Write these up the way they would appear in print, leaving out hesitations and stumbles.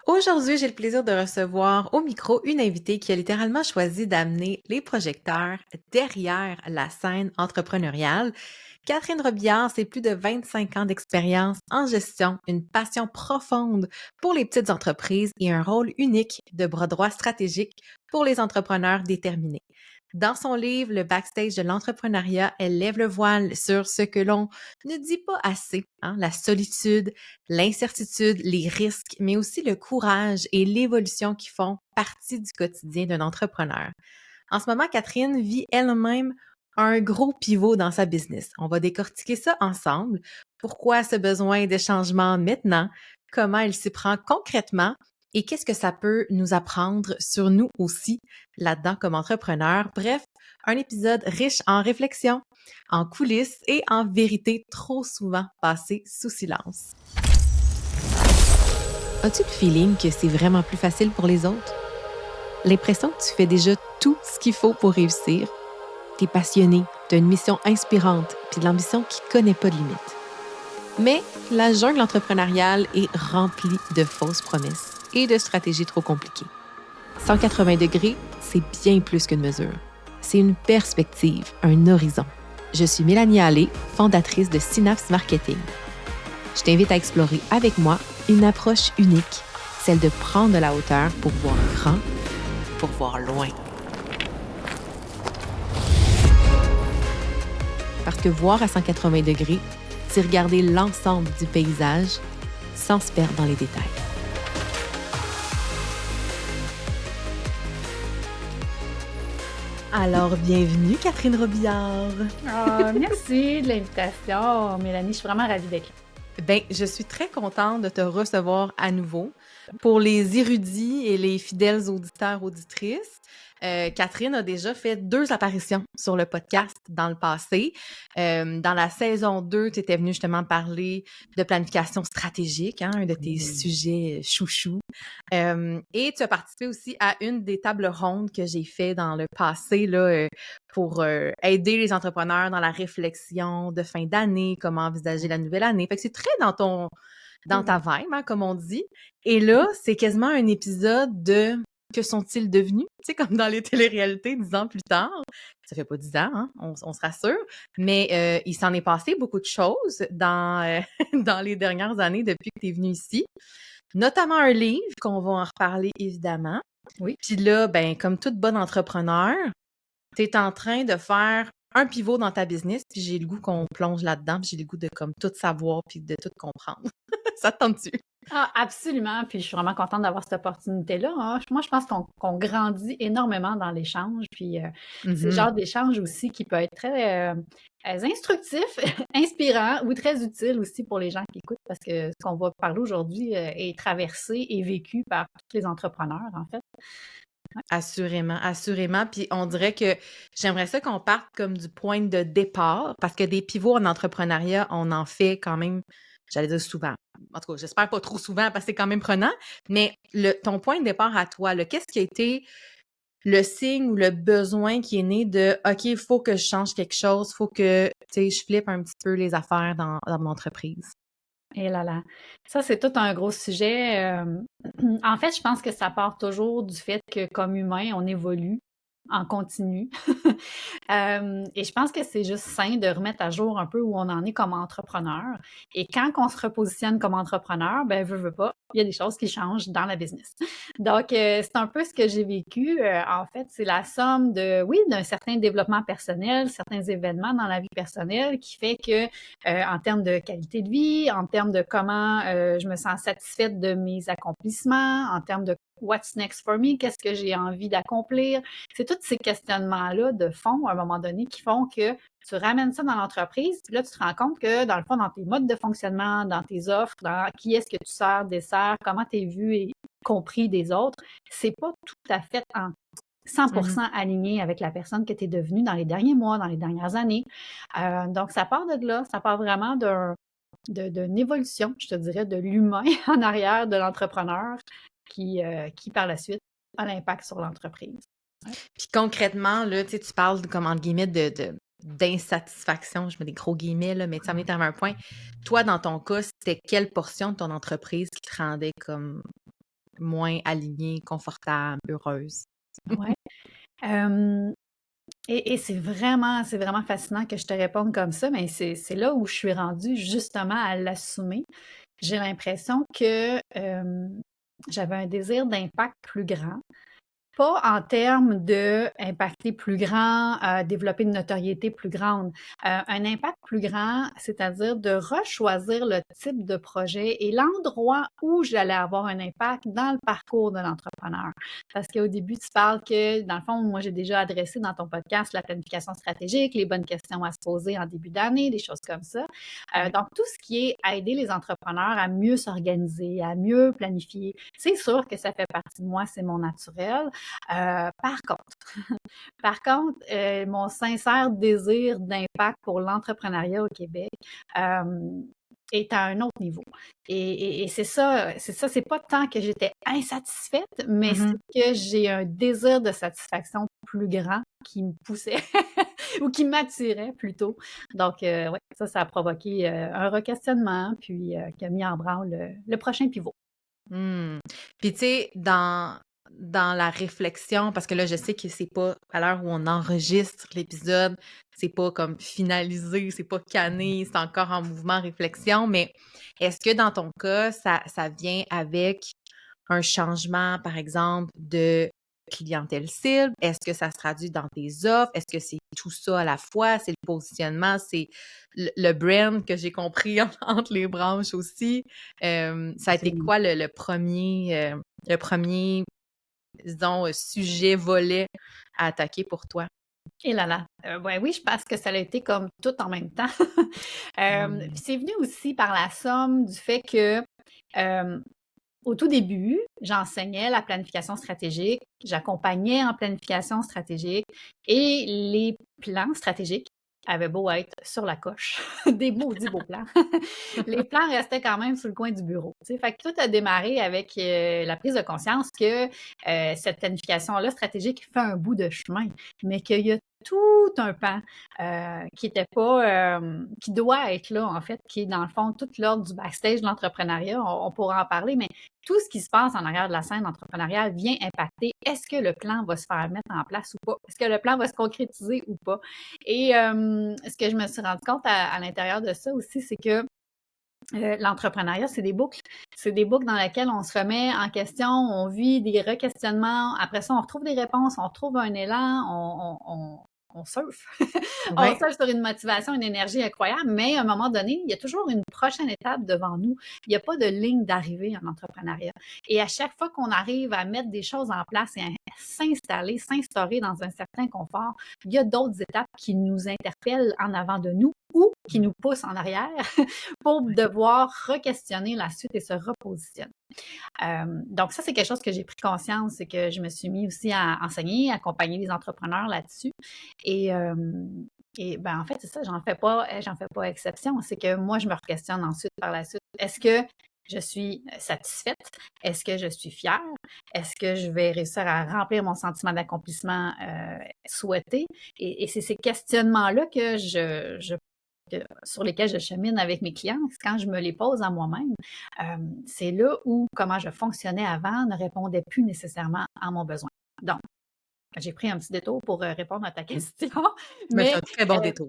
Aujourd'hui, j'ai le plaisir de recevoir au micro une invitée qui a littéralement choisi d'amener les projecteurs derrière la scène entrepreneuriale. Catherine Robillard, c'est plus de 25 ans d'expérience en gestion, une passion profonde pour les petites entreprises et un rôle unique de bras droit stratégique pour les entrepreneurs déterminés. Dans son livre Le backstage de l'entrepreneuriat, elle lève le voile sur ce que l'on ne dit pas assez, hein, la solitude, l'incertitude, les risques, mais aussi le courage et l'évolution qui font partie du quotidien d'un entrepreneur. En ce moment, Catherine vit elle-même un gros pivot dans sa business. On va décortiquer ça ensemble. Pourquoi ce besoin de changement maintenant? Comment elle s'y prend concrètement? Et qu'est-ce que ça peut nous apprendre sur nous aussi là-dedans comme entrepreneurs? Bref, un épisode riche en réflexion, en coulisses et en vérité trop souvent passées sous silence. As-tu le feeling que c'est vraiment plus facile pour les autres? L'impression que tu fais déjà tout ce qu'il faut pour réussir? T'es passionné, t'as une mission inspirante, puis de l'ambition qui connaît pas de limite. Mais la jungle entrepreneuriale est remplie de fausses promesses et de stratégies trop compliquées. 180 degrés, c'est bien plus qu'une mesure. C'est une perspective, un horizon. Je suis Mélanie Allé, fondatrice de Synapse Marketing. Je t'invite à explorer avec moi une approche unique, celle de prendre de la hauteur pour voir grand, pour voir loin. Parce que voir à 180 degrés, c'est regarder l'ensemble du paysage sans se perdre dans les détails. Alors, bienvenue Catherine Robillard. Merci de l'invitation, Mélanie. Je suis vraiment ravie d'être là. Ben, je suis très contente de te recevoir à nouveau. Pour les érudits et les fidèles auditeurs, auditrices, Catherine a déjà fait 2 apparitions sur le podcast dans le passé. Dans la saison 2, tu étais venue justement parler de planification stratégique, hein, un de tes sujets chouchous. Et tu as participé aussi à une des tables rondes que j'ai fait dans le passé là, pour aider les entrepreneurs dans la réflexion de fin d'année, comment envisager la nouvelle année. Fait que c'est très dans ta vibe, hein, comme on dit. Et là, c'est quasiment un épisode de que sont-ils devenus? Tu sais, comme dans les téléréalités 10 ans plus tard. Ça fait pas 10 ans, hein, on se rassure. Mais il s'en est passé beaucoup de choses dans les dernières années depuis que tu es venu ici. Notamment un livre qu'on va en reparler évidemment. Oui. Puis là, ben, comme toute bonne entrepreneur, tu es en train de faire un pivot dans ta business, puis j'ai le goût qu'on plonge là-dedans, puis j'ai le goût de comme tout savoir puis de tout comprendre. Ça te tente-tu? Ah, absolument. Puis je suis vraiment contente d'avoir cette opportunité-là, hein. Moi, je pense qu'on grandit énormément dans l'échange. Puis c'est le genre d'échange aussi qui peut être très instructif, inspirant ou très utile aussi pour les gens qui écoutent parce que ce qu'on va parler aujourd'hui est traversé et vécu par tous les entrepreneurs, en fait. Assurément, assurément. Puis on dirait que j'aimerais ça qu'on parte comme du point de départ, parce que des pivots en entrepreneuriat, on en fait quand même, j'allais dire souvent. En tout cas, j'espère pas trop souvent parce que c'est quand même prenant. Mais ton point de départ à toi, là, qu'est-ce qui a été le signe ou le besoin qui est né de OK, il faut que je change quelque chose, il faut que je flippe un petit peu les affaires dans mon entreprise? Et là là, ça c'est tout un gros sujet. En fait, je pense que ça part toujours du fait que comme humain, on évolue en continu. Et je pense que c'est juste sain de remettre à jour un peu où on en est comme entrepreneur. Et quand on se repositionne comme entrepreneur, ben veut pas, il y a des choses qui changent dans la business. Donc, c'est un peu ce que j'ai vécu. En fait, c'est la somme de, oui, d'un certain développement personnel, certains événements dans la vie personnelle qui fait que, en termes de qualité de vie, en termes de comment je me sens satisfaite de mes accomplissements, en termes de what's next for me, qu'est-ce que j'ai envie d'accomplir. C'est tous ces questionnements-là de fond, à un moment donné, qui font que tu ramènes ça dans l'entreprise, puis là, tu te rends compte que, dans le fond, dans tes modes de fonctionnement, dans tes offres, dans qui est-ce que tu sers, desserts, comment tu es vu et compris des autres, c'est pas tout à fait en 100% aligné avec la personne que tu es devenue dans les derniers mois, dans les dernières années. Donc, ça part de là, ça part vraiment d'une évolution, je te dirais, de l'humain en arrière de l'entrepreneur qui, par la suite, a l'impact sur l'entreprise. Ouais. Puis concrètement, là, tu parles comme entre guillemets d'insatisfaction, je mets des gros guillemets, là, mais ça m'est arrivé à un point. Toi, dans ton cas, c'était quelle portion de ton entreprise qui te rendait comme moins alignée, confortable, heureuse. Ouais. Hem et c'est vraiment fascinant que je te réponde comme ça, mais c'est là où je suis rendue justement à l'assumer. J'ai l'impression que, j'avais un désir d'impact plus grand. Pas en termes d'impacter plus grand, développer une notoriété plus grande. Un impact plus grand, c'est-à-dire de rechoisir le type de projet et l'endroit où j'allais avoir un impact dans le parcours de l'entrepreneur. Parce qu'au début, tu parles que, dans le fond, moi, j'ai déjà adressé dans ton podcast la planification stratégique, les bonnes questions à se poser en début d'année, des choses comme ça. Ouais. Donc, tout ce qui est à aider les entrepreneurs à mieux s'organiser, à mieux planifier, c'est sûr que ça fait partie de moi, c'est mon naturel. Par contre, mon sincère désir d'impact pour l'entrepreneuriat au Québec est à un autre niveau. Et c'est pas tant que j'étais insatisfaite, mais c'est Mhm. que j'ai un désir de satisfaction plus grand qui me poussait ou qui m'attirait plutôt. Donc, ouais, ça a provoqué un requestionnement, puis qui a mis en branle le prochain pivot. Hmm. Puis tu sais, dans la réflexion, parce que là, je sais que c'est pas à l'heure où on enregistre l'épisode, c'est pas comme finalisé, c'est pas canné, c'est encore en mouvement réflexion, mais est-ce que dans ton cas, ça vient avec un changement, par exemple, de clientèle cible? Est-ce que ça se traduit dans tes offres? Est-ce que c'est tout ça à la fois? C'est le positionnement, c'est le brand que j'ai compris entre les branches aussi. Ça a été Absolument. quoi le premier, disons, sujet, volet à attaquer pour toi? Et là là, ouais, oui, je pense que ça a été comme tout en même temps. Puis Mmh. c'est venu aussi par la somme du fait que, hem, au tout début, j'enseignais la planification stratégique, j'accompagnais en planification stratégique et les plans stratégiques avaient beau être sur la coche, des maudits beaux plans, les plans restaient quand même sur le coin du bureau, tu sais? Fait que tout a démarré avec, la prise de conscience que, cette planification-là stratégique fait un bout de chemin, mais qu'il y a tout un pan, qui était pas, qui doit être là, en fait, qui est dans le fond tout l'ordre du backstage de l'entrepreneuriat. On pourra en parler, mais tout ce qui se passe en arrière de la scène entrepreneuriale vient impacter est-ce que le plan va se faire mettre en place ou pas? Est-ce que le plan va se concrétiser ou pas? Et ce que je me suis rendu compte à l'intérieur de ça aussi, c'est que l'entrepreneuriat, c'est des boucles. C'est des boucles dans lesquelles on se remet en question, on vit des requestionnements. Après ça, on retrouve des réponses, on retrouve un élan, on surfe. On Ouais. surfe sur une motivation, une énergie incroyable, mais à un moment donné, il y a toujours une prochaine étape devant nous. Il n'y a pas de ligne d'arrivée en entrepreneuriat. Et à chaque fois qu'on arrive à mettre des choses en place et à s'installer, s'instaurer dans un certain confort, il y a d'autres étapes qui nous interpellent en avant de nous ou qui nous poussent en arrière pour devoir re-questionner la suite et se repositionner. Donc ça, c'est quelque chose que j'ai pris conscience et que je me suis mis aussi à enseigner, accompagner les entrepreneurs là-dessus. Et, ben en fait, c'est ça, j'en fais pas exception. C'est que moi, je me re-questionne ensuite par la suite. Est-ce que je suis satisfaite? Est-ce que je suis fière? Est-ce que je vais réussir à remplir mon sentiment d'accomplissement souhaité? Et c'est ces questionnements-là que sur lesquels je chemine avec mes clients, quand je me les pose à moi-même, c'est là où comment je fonctionnais avant ne répondait plus nécessairement à mon besoin. Donc, j'ai pris un petit détour pour répondre à ta question, Mais c'est mais un très bon euh, détour.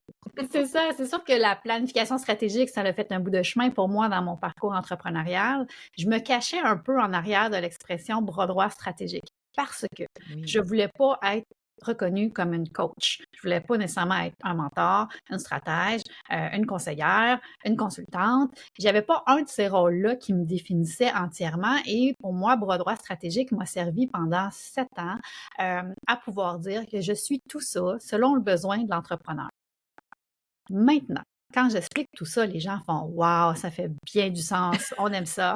c'est ça, c'est sûr que la planification stratégique, ça a fait un bout de chemin pour moi dans mon parcours entrepreneurial. Je me cachais un peu en arrière de l'expression bras droit stratégique parce que Oui. je voulais pas être reconnue comme une coach. Je voulais pas nécessairement être un mentor, une stratège, une conseillère, une consultante. J'avais pas un de ces rôles-là qui me définissait entièrement et pour moi, bras droit stratégique m'a servi pendant 7 ans à pouvoir dire que je suis tout ça selon le besoin de l'entrepreneur. Maintenant, quand j'explique tout ça, les gens font «Wow, ça fait bien du sens, on aime ça».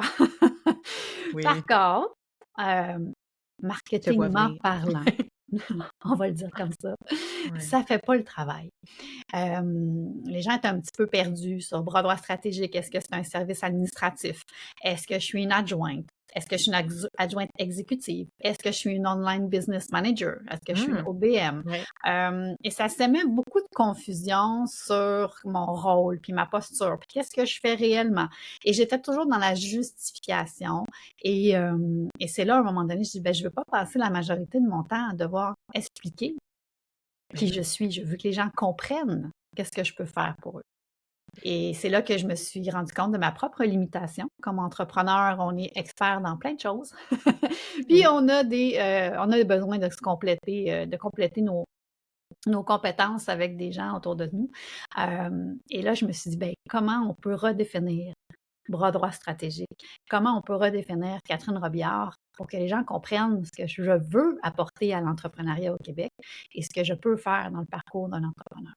Oui, Par contre, hem, je vois marketingment venir. parlant, on va le dire comme Ouais. ça fait pas le travail. Les gens étaient un petit peu perdus sur bras droit stratégique. Est-ce que c'est un service administratif? Est-ce que je suis une adjointe? Est-ce que je suis une adjointe exécutive? Est-ce que je suis une online business manager? Est-ce que je suis une Mmh. OBM? Ouais. Et ça semait beaucoup de confusion sur mon rôle, puis ma posture, puis qu'est-ce que je fais réellement. Et j'étais toujours dans la justification. Et c'est là, à un moment donné, je dis, ben, je veux pas passer la majorité de mon temps à devoir expliquer Ben qui je oui. suis. Je veux que les gens comprennent qu'est-ce que je peux faire pour eux. Et c'est là que je me suis rendu compte de ma propre limitation. Comme entrepreneur, on est expert dans plein de choses. Puis Oui. on a besoin de compléter nos compétences avec des gens autour de nous. Et là, je me suis dit, ben, comment on peut redéfinir bras droit stratégique? Comment on peut redéfinir Catherine Robillard pour que les gens comprennent ce que je veux apporter à l'entrepreneuriat au Québec et ce que je peux faire dans le parcours d'un entrepreneur?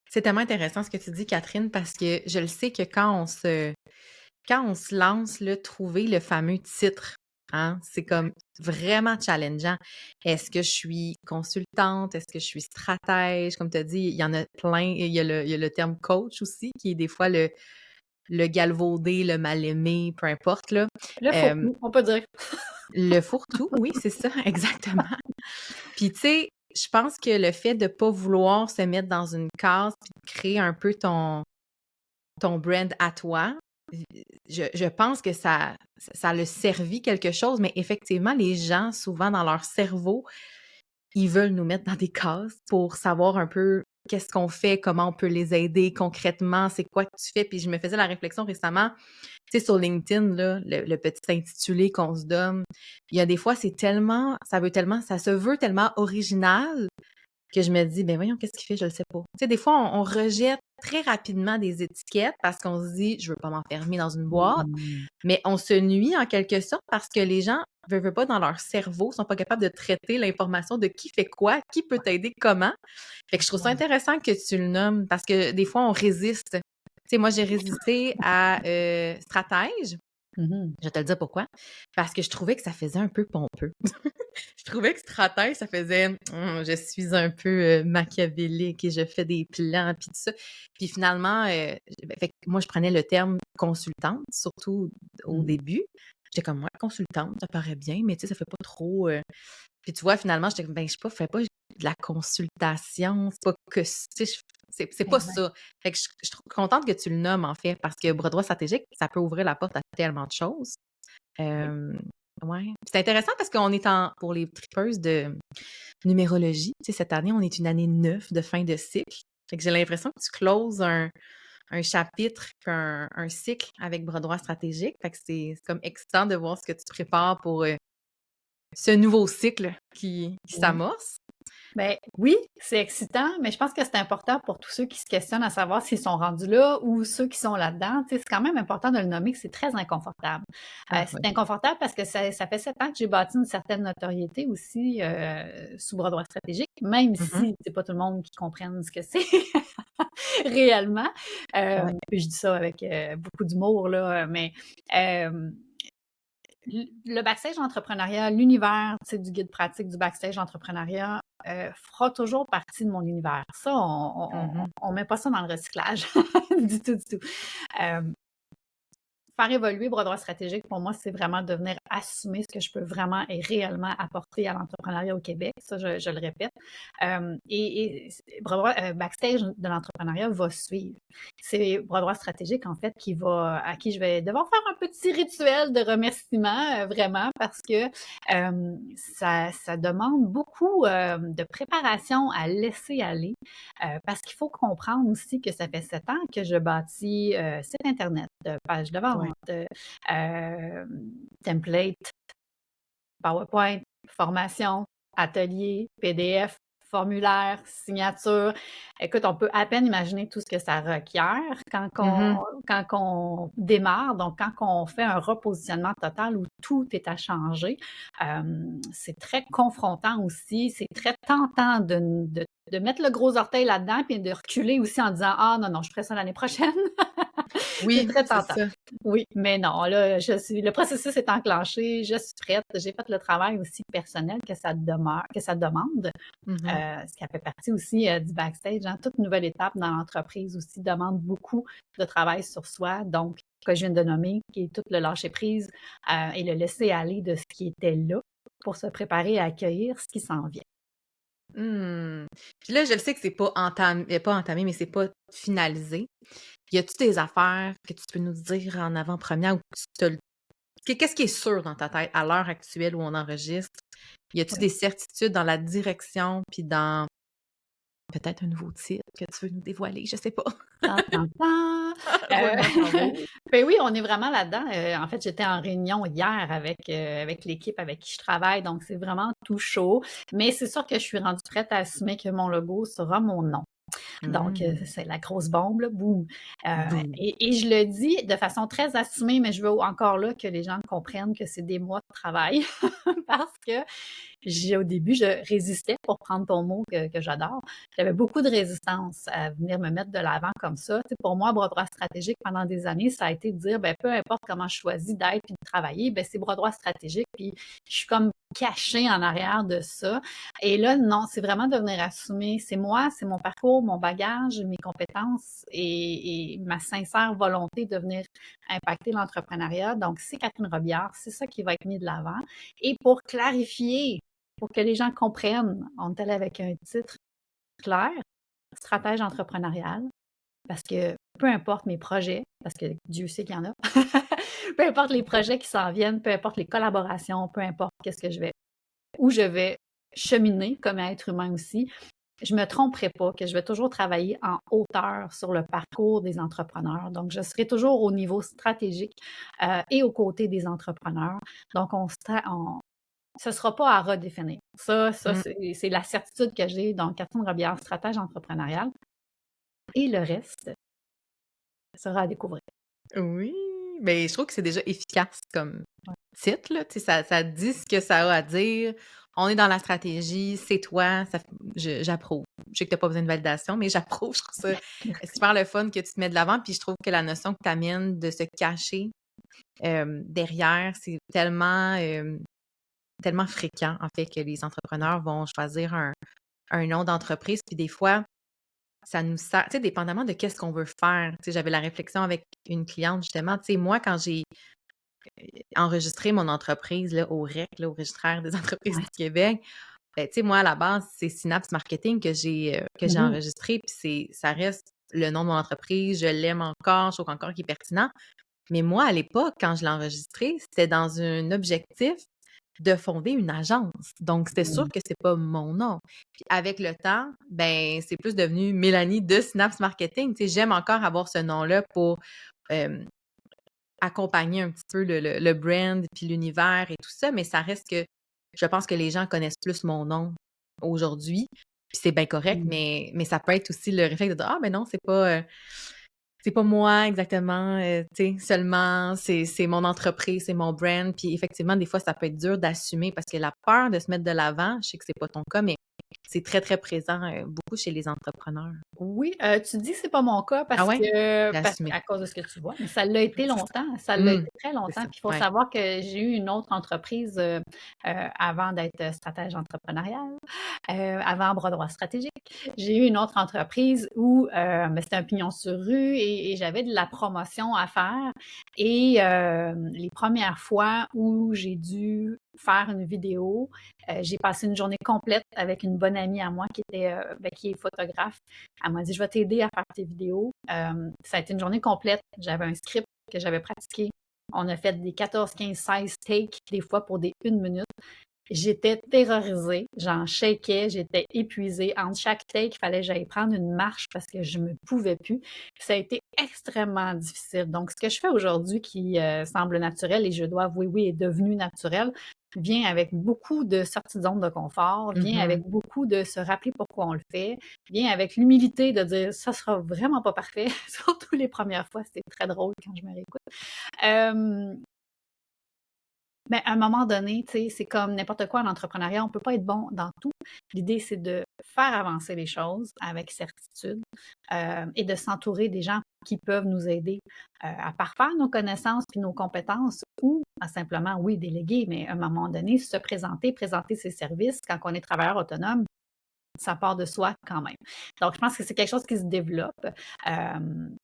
C'est tellement intéressant ce que tu dis, Catherine, parce que je le sais que quand on se lance, là, trouver le fameux titre, hein, c'est comme vraiment challengeant. Est-ce que je suis consultante? Est-ce que je suis stratège? Comme tu as dit, il y en a plein. Il y a le terme coach aussi, qui est des fois le galvaudé, le mal-aimé, peu importe, là. Le Euh, fourre-tout, on peut dire. le fourre-tout, oui, c'est ça, exactement. Puis, tu sais, je pense que le fait de pas vouloir se mettre dans une case puis de créer un peu ton brand à toi, je pense que ça l'a servi quelque chose, mais effectivement, les gens, souvent, dans leur cerveau, ils veulent nous mettre dans des cases pour savoir un peu qu'est-ce qu'on fait, comment on peut les aider concrètement, c'est quoi que tu fais. Puis je me faisais la réflexion récemment, tu sais, sur LinkedIn, là, le petit intitulé qu'on se donne, il y a des fois, ça se veut tellement original que je me dis, ben voyons, qu'est-ce qu'il fait? Je le sais pas. Tu sais, des fois, on rejette très rapidement des étiquettes parce qu'on se dit, je veux pas m'enfermer dans une boîte, Mmh. mais on se nuit en quelque sorte parce que les gens veulent pas dans leur cerveau, sont pas capables de traiter l'information de qui fait quoi, qui peut t'aider comment. Fait que je trouve ça Ouais. intéressant que tu le nommes parce que des fois, on résiste. Tu sais, moi, j'ai résisté à stratège. Mmh. Je vais te le dire pourquoi. Parce que je trouvais que ça faisait un peu pompeux. Je trouvais que stratège, ça faisait je suis un peu machiavélique et je fais des plans puis tout ça. Puis finalement, fait que moi, je prenais le terme consultante, surtout au Mmh. début. J'étais comme, ouais, consultante, ça paraît bien, mais tu sais, ça fait pas trop. Puis tu vois, finalement, j'étais comme, ben, je sais pas, fais pas de la consultation, c'est pas que, tu sais, c'est pas Exact. ça. Fait que je suis contente que tu le nommes, en fait, parce que bras droit stratégique, ça peut ouvrir la porte à tellement de choses. Oui. Euh, ouais. Puis c'est intéressant parce qu'on est pour les tripeuses de numérologie, tu sais, cette année, on est une année 9 de fin de cycle. Fait que j'ai l'impression que tu closes un chapitre, puis un cycle avec bras droit stratégique. Fait que c'est comme excitant de voir ce que tu prépares pour ce nouveau cycle qui Oui. s'amorce. Ben oui, c'est excitant, mais je pense que c'est important pour tous ceux qui se questionnent à savoir s'ils sont rendus là ou ceux qui sont là-dedans. Tu sais, c'est quand même important de le nommer que c'est très inconfortable. Ah C'est oui. inconfortable parce que ça fait 7 ans que j'ai bâti une certaine notoriété aussi sous bras droit stratégique, même Mhm. si c'est pas tout le monde qui comprenne ce que c'est réellement. Ouais. Puis je dis ça avec beaucoup d'humour, là, mais euh, le backstage entrepreneuriat, l'univers, tu sais, du guide pratique du backstage entrepreneuriat fera toujours partie de mon univers. Ça, Mhm. on met pas ça dans le recyclage du tout, du tout. Euh, Faire évoluer bras droit stratégique, pour moi, c'est vraiment de venir assumer ce que je peux vraiment et réellement apporter à l'entrepreneuriat au Québec. Ça, je le répète. Bras droit, backstage de l'entrepreneuriat va suivre. C'est bras droit stratégique, en fait, à qui je vais devoir faire un petit rituel de remerciement, vraiment, parce que ça demande beaucoup de préparation à laisser aller. Parce qu'il faut comprendre aussi que ça fait 7 ans que je bâtis site Internet, page de vente, Ouais. euh, template, PowerPoint, formation, atelier, PDF, formulaire, signature. Écoute, on peut à peine imaginer tout ce que ça requiert Mhm. quand on démarre, donc quand on fait un repositionnement total où tout est à changer. C'est très confrontant aussi, c'est très tentant de mettre le gros orteil là-dedans puis de reculer aussi en disant ah non, non, je ferai ça l'année prochaine. C'est Oui, très c'est tentant. ça. Oui, mais non, là, le processus est enclenché, je suis prête. J'ai fait le travail aussi personnel que ça demande, Mhm. ce qui a fait partie aussi du backstage. Hein. Toute nouvelle étape dans l'entreprise aussi demande beaucoup de travail sur soi. Donc, que je viens de nommer, qui est tout le lâcher-prise et le laisser-aller de ce qui était là pour se préparer à accueillir ce qui s'en vient. Mmh. Puis là, je le sais que c'est pas entamé, mais c'est pas finalisé. Y a-tu des affaires que tu peux nous dire en avant-première ou que tu te qu'est-ce qui est sûr dans ta tête à l'heure actuelle où on enregistre? Y a-tu Oui. des certitudes dans la direction puis dans peut-être un nouveau titre que tu veux nous dévoiler? Je sais pas. Tan, tan, tan! Roulement de tambour. Ben oui, on est vraiment là-dedans. En fait, j'étais en réunion hier avec l'équipe avec qui je travaille, donc c'est vraiment tout chaud. Mais c'est sûr que je suis rendue prête à assumer que mon logo sera mon nom. Donc, Mmh. c'est la grosse bombe, là, boum. Boum. Et je le dis de façon très assumée, mais je veux encore là que les gens comprennent que c'est des mois de travail parce que au début, je résistais, pour prendre ton mot que j'adore. J'avais beaucoup de résistance à venir me mettre de l'avant comme ça. Tu sais, pour moi, bras droit stratégique, pendant des années, ça a été de dire, ben, peu importe comment je choisis d'être puis de travailler, ben, c'est bras droit stratégique. Puis je suis comme cachée en arrière de ça. Et là, non, c'est vraiment de venir assumer, c'est moi, c'est mon parcours, mon bagage, mes compétences et ma sincère volonté de venir impacter l'entrepreneuriat. Donc, c'est Catherine Robillard, c'est ça qui va être mis de l'avant. Et pour clarifier, pour que les gens comprennent, on est allé avec un titre clair, stratège entrepreneurial, parce que peu importe mes projets, parce que Dieu sait qu'il y en a, peu importe les projets qui s'en viennent, peu importe les collaborations, peu importe qu'est-ce que je vais, où je vais cheminer comme être humain aussi, je me tromperai pas que je vais toujours travailler en hauteur sur le parcours des entrepreneurs. Donc, je serai toujours au niveau stratégique et aux côtés des entrepreneurs. Donc, ce ne sera pas à redéfinir. Ça Mmh. c'est la certitude que j'ai. Donc, Catherine Robillard, stratège entrepreneuriale. Et le reste sera à découvrir. Oui, mais je trouve que c'est déjà efficace comme Ouais. titre, là. Tu sais, ça dit ce que ça a à dire. On est dans la stratégie, c'est toi, ça f j'approuve. Je sais que tu as pas besoin de validation, mais j'approuve. Je trouve ça Merci. super le fun que tu te mets de l'avant, puis je trouve que la notion que tu amènes de se cacher, derrière, c'est tellement fréquent, en fait, que les entrepreneurs vont choisir un nom d'entreprise, puis des fois, ça nous sert tu sais, dépendamment de qu'est-ce qu'on veut faire. Tu sais, j'avais la réflexion avec une cliente, justement. Tu sais, moi, quand j'ai enregistré mon entreprise, là, au REC, là, au Registraire des entreprises Ouais. du Québec, ben, tu sais, moi, à la base, c'est Synapse Marketing que j'ai Mhm. enregistré, puis ça reste le nom de mon entreprise. Je l'aime encore, je trouve encore qu'il est pertinent. Mais moi, à l'époque, quand je l'ai enregistré, c'était dans un objectif de fonder une agence. Donc, c'était sûr Mm. que c'est pas mon nom. Puis avec le temps, ben, c'est plus devenu Mélanie de Synapse Marketing. Tu sais, j'aime encore avoir ce nom-là pour accompagner un petit peu le brand puis l'univers et tout ça, mais ça reste que je pense que les gens connaissent plus mon nom aujourd'hui. Puis c'est bien correct, Mm. mais ça peut être aussi le réflexe de dire: «Ah, mais non, c'est pas moi exactement, tu sais, seulement c'est mon entreprise, c'est mon brand». Puis effectivement, des fois, ça peut être dur d'assumer parce que la peur de se mettre de l'avant, je sais que c'est pas ton cas, mais c'est très, très présent, beaucoup chez les entrepreneurs. Oui, tu dis que c'est pas mon cas Ah parce ouais? que J'ai parce assumé. qu'à cause de ce que tu vois, mais ça l'a été C'est ça. longtemps, ça l'a Mmh, été très c'est longtemps. ça, Puis il faut ouais. savoir que j'ai eu une autre entreprise, avant d'être stratège entrepreneuriale, avant Bras droit stratégique. J'ai eu une autre entreprise où, ben, c'était un pignon sur rue et j'avais de la promotion à faire et les premières fois où j'ai dû faire une vidéo, j'ai passé une journée complète avec une bonne amie à moi qui était, ben, qui est photographe. Elle m'a dit: «Je vais t'aider à faire tes vidéos». Ça a été une journée complète. J'avais un script que j'avais pratiqué. On a fait des 14, 15, 16 takes, des fois pour des 1 minute. J'étais terrorisée, j'en shakais, j'étais épuisée. Entre chaque take, il fallait que j'aille prendre une marche parce que je me pouvais plus. Ça a été extrêmement difficile. Donc, ce que je fais aujourd'hui qui semble naturel et je dois avouer, oui, est devenu naturel, vient avec beaucoup de sorties de zone de confort, vient avec Mmh. beaucoup de se rappeler pourquoi on le fait, vient avec l'humilité de dire ça sera vraiment pas parfait, surtout les premières fois, c'était très drôle quand je me réécoute. Euh, mais à un moment donné, tu sais, c'est comme n'importe quoi en entrepreneuriat, on peut pas être bon dans tout. L'idée, c'est de faire avancer les choses avec certitude, et de s'entourer des gens qui peuvent nous aider, à parfaire nos connaissances puis nos compétences ou à simplement, oui, déléguer, mais à un moment donné, se présenter, présenter ses services quand on est travailleur autonome, ça part de soi quand même. Donc je pense que c'est quelque chose qui se développe, hem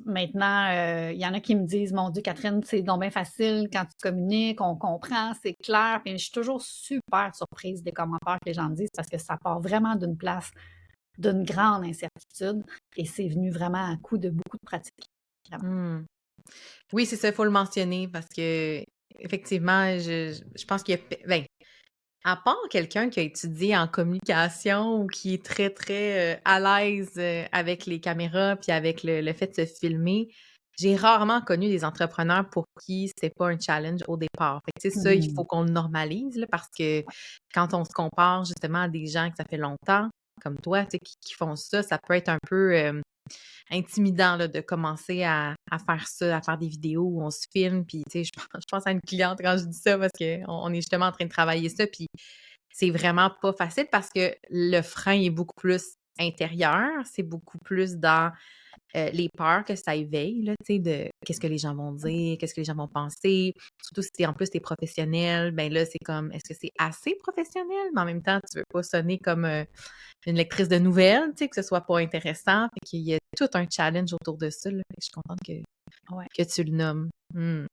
Maintenant, il y en a qui me disent: «Mon Dieu, Catherine, c'est donc bien facile quand tu communiques, on comprend, c'est clair». Puis je suis toujours super surprise des commentaires que les gens me disent parce que ça part vraiment d'une place d'une grande incertitude et c'est venu vraiment à coup de beaucoup de pratique, vraiment. Mmh. Oui, c'est ça, il faut le mentionner parce que effectivement, je pense qu'il y a ben, à part quelqu'un qui a étudié en communication ou qui est très, très, à l'aise, avec les caméras puis avec le fait de se filmer, j'ai rarement connu des entrepreneurs pour qui c'est pas un challenge au départ. Fait que, tu sais, ça, il Mmh. faut qu'on le normalise, là, parce que quand on se compare justement à des gens que ça fait longtemps, comme toi, tu sais, qui font ça, ça peut être un peu, intimidant là, de commencer à faire ça, à faire des vidéos où on se filme. Puis, tu sais, je pense à une cliente quand je dis ça parce qu'on est justement en train de travailler ça. Puis, c'est vraiment pas facile parce que le frein est beaucoup plus intérieur. C'est beaucoup plus dans les peurs que ça éveille, là, tu sais, de qu'est-ce que les gens vont dire, qu'est-ce que les gens vont penser. Surtout si en plus t'es professionnel, ben là, c'est comme, est-ce que c'est assez professionnel? Mais en même temps, tu veux pas sonner comme une lectrice de nouvelles, tu sais, que ce soit pas intéressant. Fait qu'il y a tout un challenge autour de ça, là. Fait que je suis contente Ouais. que tu le nommes. Mmh.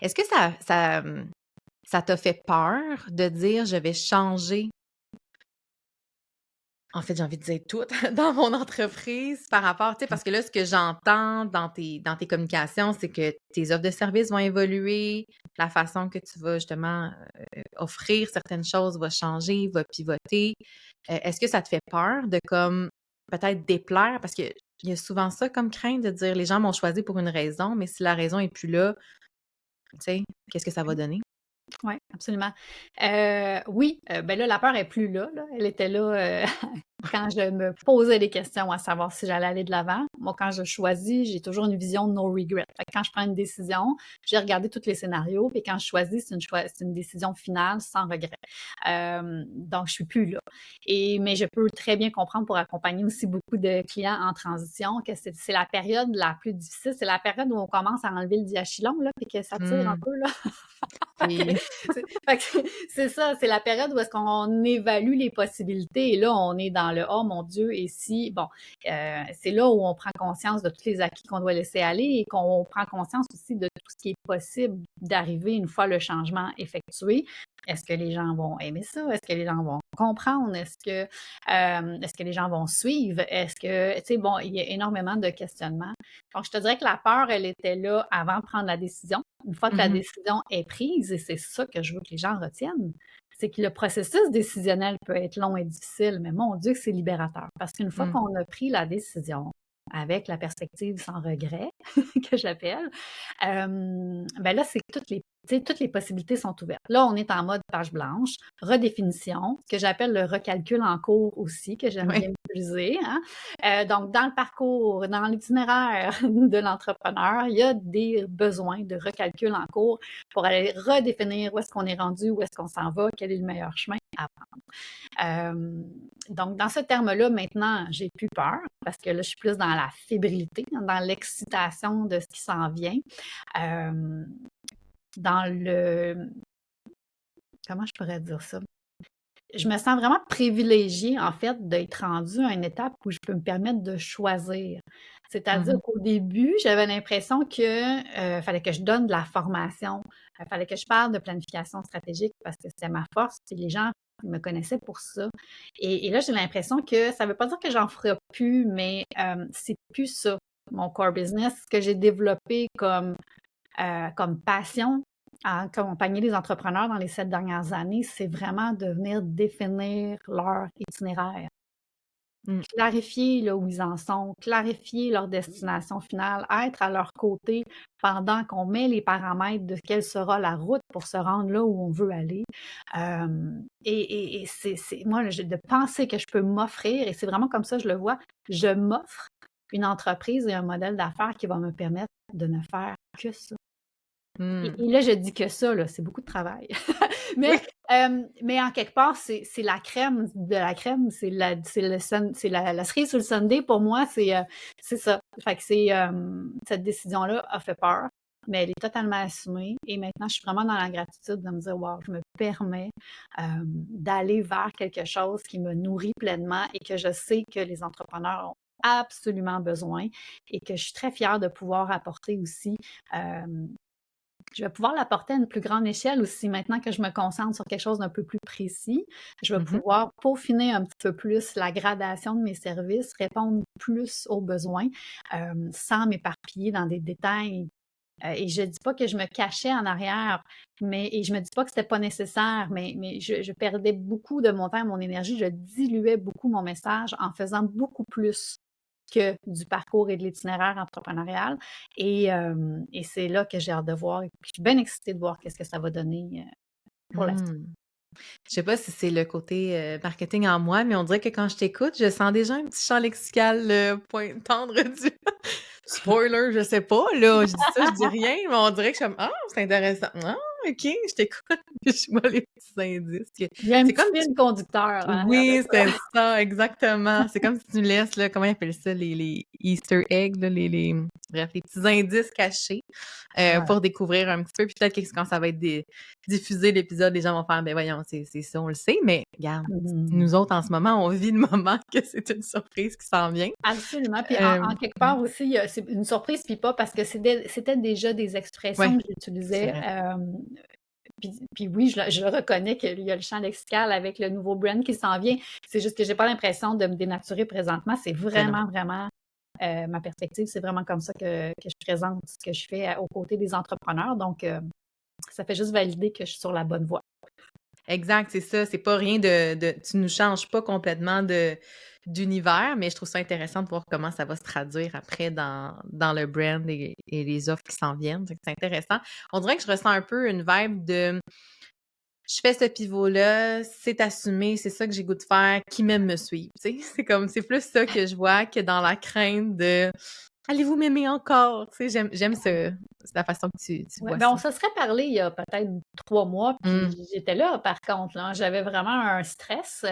Est-ce que ça t'a fait peur de dire: «Je vais changer» en fait, j'ai envie de dire tout dans mon entreprise par rapport, tu sais, parce que là, ce que j'entends dans tes communications, c'est que tes offres de services vont évoluer, la façon que tu vas justement, offrir certaines choses va changer, va pivoter. Est-ce que ça te fait peur de comme peut-être déplaire? Parce qu'il y a souvent ça comme crainte de dire: «Les gens m'ont choisi pour une raison, mais si la raison est plus là, tu sais, qu'est-ce que ça va donner?» Oui, absolument. Oui, ben là, la peur est plus là, là. Elle était là, quand je me posais des questions à savoir si j'allais aller de l'avant. Moi, quand je choisis, j'ai toujours une vision no regret. Fait que quand je prends une décision, j'ai regardé tous les scénarios, puis quand je choisis, c'est une décision finale sans regret. Donc je suis plus là. Mais je peux très bien comprendre pour accompagner aussi beaucoup de clients en transition que c'est la période la plus difficile. C'est la période où on commence à enlever le diachylon, là, puis que ça tire un Mmh. peu, là. Oui. Fait que c'est ça, c'est la période où est-ce qu'on évalue les possibilités et là, on est dans le «Oh mon Dieu, et si?» Bon, c'est là où on prend conscience de tous les acquis qu'on doit laisser aller et qu'on prend conscience aussi de tout ce qui est possible d'arriver une fois le changement effectué. Est-ce que les gens vont aimer ça? Est-ce que les gens vont comprendre? Est-ce que les gens vont suivre? Est-ce que, tu sais, bon, il y a énormément de questionnements. Donc, je te dirais que la peur, elle était là avant de prendre la décision. Une fois que la Mmh. décision est prise, et c'est ça que je veux que les gens retiennent, c'est que le processus décisionnel peut être long et difficile, mais mon Dieu que c'est libérateur. Parce qu'une fois Mmh. qu'on a pris la décision, avec la perspective sans regret, que j'appelle, ben là, c'est toutes les possibilités sont ouvertes. Là, on est en mode page blanche, redéfinition, ce que j'appelle le recalcul en cours aussi, que j'aime Ouais. bien utiliser, hein. Donc, dans le parcours, dans l'itinéraire de l'entrepreneur, il y a des besoins de recalcul en cours pour aller redéfinir où est-ce qu'on est rendu, où est-ce qu'on s'en va, quel est le meilleur chemin à prendre. Donc, dans ce terme-là, maintenant, j'ai plus peur parce que là, je suis plus dans la fébrilité, dans l'excitation de ce qui s'en vient. Euh, dans le... Comment je pourrais dire ça? Je me sens vraiment privilégiée, en fait, d'être rendue à une étape où je peux me permettre de choisir. C'est-à-dire Mmh. qu'au début, j'avais l'impression que fallait que je donne de la formation, fallait que je parle de planification stratégique parce que c'était ma force, puis les gens me connaissaient pour ça. Et là, j'ai l'impression que ça ne veut pas dire que j'en ferai plus, mais c'est plus ça, mon core business, ce que j'ai développé comme passion à accompagner les entrepreneurs dans les 7 dernières années, c'est vraiment de venir définir leur itinéraire, Mmh. clarifier là où ils en sont, clarifier leur destination finale, être à leur côté pendant qu'on met les paramètres de quelle sera la route pour se rendre là où on veut aller. Et c'est moi, de penser que je peux m'offrir, et c'est vraiment comme ça que je le vois, je m'offre une entreprise et un modèle d'affaires qui va me permettre de ne faire que ça. Mmh. Et là, je dis que ça, là, c'est beaucoup de travail. Oui. Mais en quelque part, c'est la crème de la crème, c'est la cerise sur le sundae pour moi, c'est ça. Fait que cette décision-là a fait peur, mais elle est totalement assumée et maintenant je suis vraiment dans la gratitude de me dire: «Wow, je me permets, d'aller vers quelque chose qui me nourrit pleinement et que je sais que les entrepreneurs absolument besoin et que je suis très fière de pouvoir apporter aussi. Je vais pouvoir l'apporter à une plus grande échelle aussi maintenant que je me concentre sur quelque chose d'un peu plus précis. Je vais Mhm. pouvoir peaufiner un petit peu plus la gradation de mes services, répondre plus aux besoins, sans m'éparpiller dans des détails. Et je dis pas que je me cachais en arrière, et je me dis pas que c'était pas nécessaire, mais je perdais beaucoup de mon temps, mon énergie, je diluais beaucoup mon message en faisant beaucoup plus que du parcours et de l'itinéraire entrepreneurial. Et c'est là que j'ai hâte de voir. Et puis, je suis bien excitée de voir qu'est-ce que ça va donner pour la suite. Hmm. Je sais pas si c'est le côté marketing en moi, mais on dirait que quand je t'écoute, je sens déjà un petit champ lexical tendre du spoiler, je sais pas, là. Je dis ça, je dis rien, mais on dirait que je suis comme ah, c'est intéressant. Ah, ok, je t'écoute. Puis je vois les petits indices. Il y a un C'est petit comme fil conducteur en arrière de oui, ça. c'est ça, exactement. C'est comme si tu laisses, là, comment ils appellent ça, les Easter eggs, là, bref, les petits indices cachés Voilà. pour découvrir un petit peu. Puis peut-être que quand ça va être diffusé, l'épisode, les gens vont faire, ben voyons, c'est ça, on le sait, mais regarde, Mhm. nous autres, en ce moment, on vit le moment que c'est une surprise qui s'en vient. Absolument. Puis Euh, en quelque part aussi, c'est une surprise, puis pas parce que c'était déjà des expressions ouais, que c'est j'utilisais. vrai. Puis oui, je le reconnais qu'il y a le champ lexical avec le nouveau brand qui s'en vient. C'est juste que j'ai pas l'impression de me dénaturer présentement. C'est Ben non. vraiment, vraiment ma perspective. C'est vraiment comme ça que je présente ce que je fais aux côtés des entrepreneurs. Donc, ça fait juste valider que je suis sur la bonne voie. Exact, c'est ça. C'est pas rien tu nous changes pas complètement d'univers, mais je trouve ça intéressant de voir comment ça va se traduire après dans le brand et les offres qui s'en viennent. C'est intéressant. On dirait que je ressens un peu une vibe de je fais ce pivot-là, c'est assumé, c'est ça que j'ai goût de faire, qui m'aime me suivre. Tu sais, c'est plus ça que je vois que dans la crainte de allez-vous m'aimer encore? Tu sais, j'aime c'est la façon que tu Ouais, vois ben, on ça. se serait parlé il y a peut-être 3 mois, puis Mmh. j'étais là par contre, là. J'avais vraiment un stress,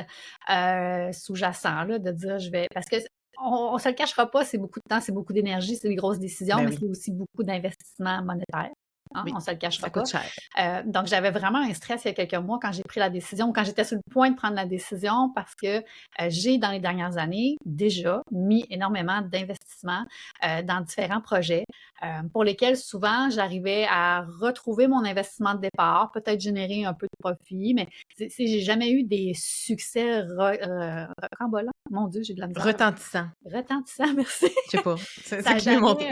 sous-jacent là, de dire je vais parce que on se le cachera pas, c'est beaucoup de temps, c'est beaucoup d'énergie, c'est des grosses décisions, Ben mais oui, c'est aussi beaucoup d'investissement monétaire, hein, oui, on se le cachera ça coûte pas. cher. Donc j'avais vraiment un stress il y a quelques mois quand j'ai pris la décision, quand j'étais sur le point de prendre la décision parce que, j'ai dans les dernières années déjà mis énormément d'investissement, dans différents projets, pour lesquels souvent j'arrivais à retrouver mon investissement de départ, peut-être générer un peu de profit, mais j'ai jamais eu des succès rocambolants. Mon Dieu, j'ai de la misère. Retentissant. Retentissant, merci. Je sais pas, Ça c'est n'a que j'ai jamais montré.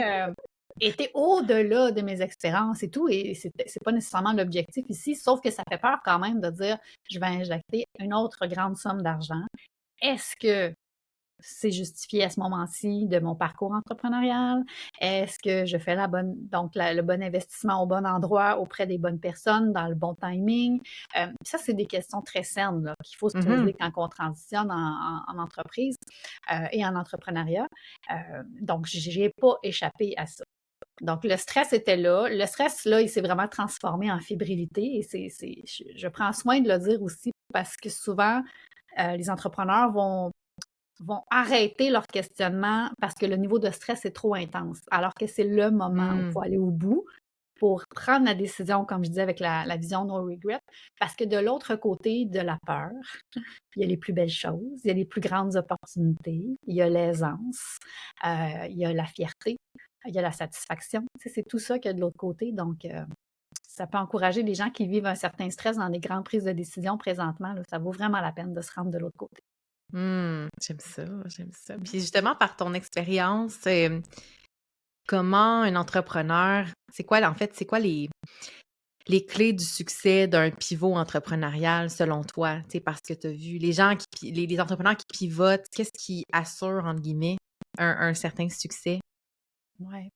été au-delà de mes expériences et tout, et c'est pas nécessairement l'objectif ici, sauf que ça fait peur quand même de dire je vais injecter une autre grande somme d'argent. Est-ce que c'est justifié à ce moment-ci de mon parcours entrepreneurial? Est-ce que je fais le bon investissement au bon endroit auprès des bonnes personnes dans le bon timing? Ça, c'est des questions très saines là, qu'il faut se Mhm. poser quand on transitionne en entreprise et en entrepreneuriat. Donc, j'ai pas échappé à ça. Donc, le stress était là. Le stress, là, il s'est vraiment transformé en fébrilité et je prends soin de le dire aussi parce que souvent, les entrepreneurs vont arrêter leur questionnement parce que le niveau de stress est trop intense, alors que c'est le moment où il faut Mmh. aller au bout pour prendre la décision, comme je disais avec la vision no regret, parce que de l'autre côté de la peur, il y a les plus belles choses, il y a les plus grandes opportunités, il y a l'aisance, il y a la fierté, il y a la satisfaction. Tu sais, c'est tout ça qu'il y a de l'autre côté. Donc, ça peut encourager les gens qui vivent un certain stress dans des grandes prises de décision présentement. Là, ça vaut vraiment la peine de se rendre de l'autre côté. Mmh, j'aime ça, j'aime ça. Puis justement, par ton expérience, comment un entrepreneur c'est quoi les clés du succès d'un pivot entrepreneurial selon toi? Tu sais, parce que tu as vu les gens les entrepreneurs qui pivotent, qu'est-ce qui assure, entre guillemets, un certain succès? Ouais.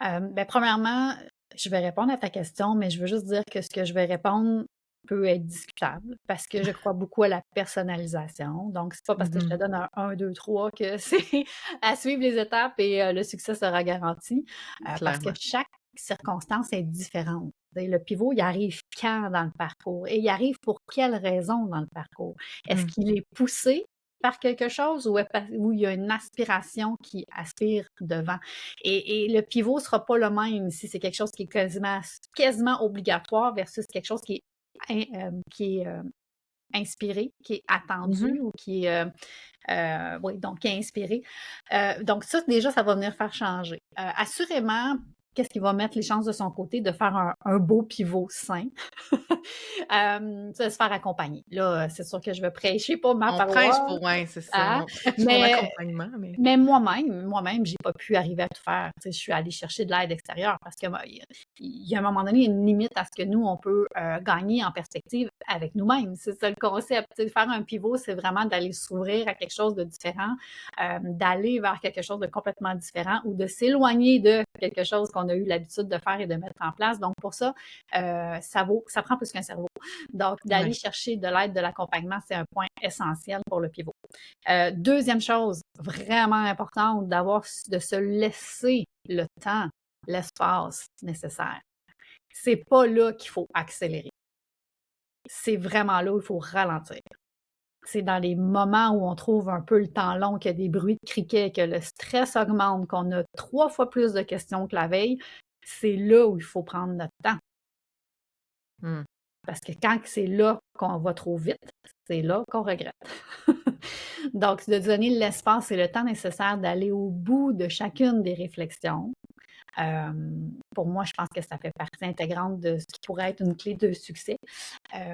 Ben, premièrement, je vais répondre à ta question, mais je veux juste dire que ce que je vais répondre peut être discutable parce que je crois beaucoup à la personnalisation. Donc, c'est pas parce que je te Mmh. donne un 1, 2, 3 que c'est à suivre les étapes et le succès sera garanti, parce que Clairement. chaque circonstance est différente. Tu sais, le pivot, il arrive quand dans le parcours et il arrive pour quelle raison dans le parcours? Est-ce Mmh. qu'il est poussé par quelque chose ou il y a une aspiration qui aspire devant? Et le pivot sera pas le même si c'est quelque chose qui est quasiment obligatoire versus quelque chose qui est inspiré, qui est Mhm. attendu ou qui est, oui, donc qui est inspiré. Donc ça, déjà, ça va venir faire changer. Assurément, qu'est-ce qui va mettre les chances de son côté de faire un beau pivot sain? C'est de se faire accompagner. Là, c'est sûr que je vais prêcher pour ma On prêche paroisse, pour, ouais, c'est ça, hein, on prêche pour mais l'accompagnement, mais. mais moi-même, j'ai pas pu arriver à tout faire. Tu sais, je suis allée chercher de l'aide extérieure parce que il y a un moment donné une limite à ce que nous, on peut gagner en perspective avec nous-mêmes. C'est ça le concept. Tu sais, faire un pivot, c'est vraiment d'aller s'ouvrir à quelque chose de différent, d'aller vers quelque chose de complètement différent ou de s'éloigner de quelque chose qu'on a eu l'habitude de faire et de mettre en place. Donc, pour ça, ça prend plus qu'un cerveau. Donc, d'aller Ouais. chercher de l'aide, de l'accompagnement, c'est un point essentiel pour le pivot. Deuxième chose, vraiment importante, de se laisser le temps, l'espace nécessaire. C'est pas là qu'il faut accélérer. C'est vraiment là où il faut ralentir. C'est dans les moments où on trouve un peu le temps long, qu'il y a des bruits de criquets, que le stress augmente, qu'on a 3 fois plus de questions que la veille. C'est là où il faut prendre notre temps. Hmm. Parce que quand c'est là qu'on va trop vite, c'est là qu'on regrette. Donc, de donner l'espace et le temps nécessaire d'aller au bout de chacune des réflexions. Pour moi, je pense que ça fait partie intégrante de ce qui pourrait être une clé de succès.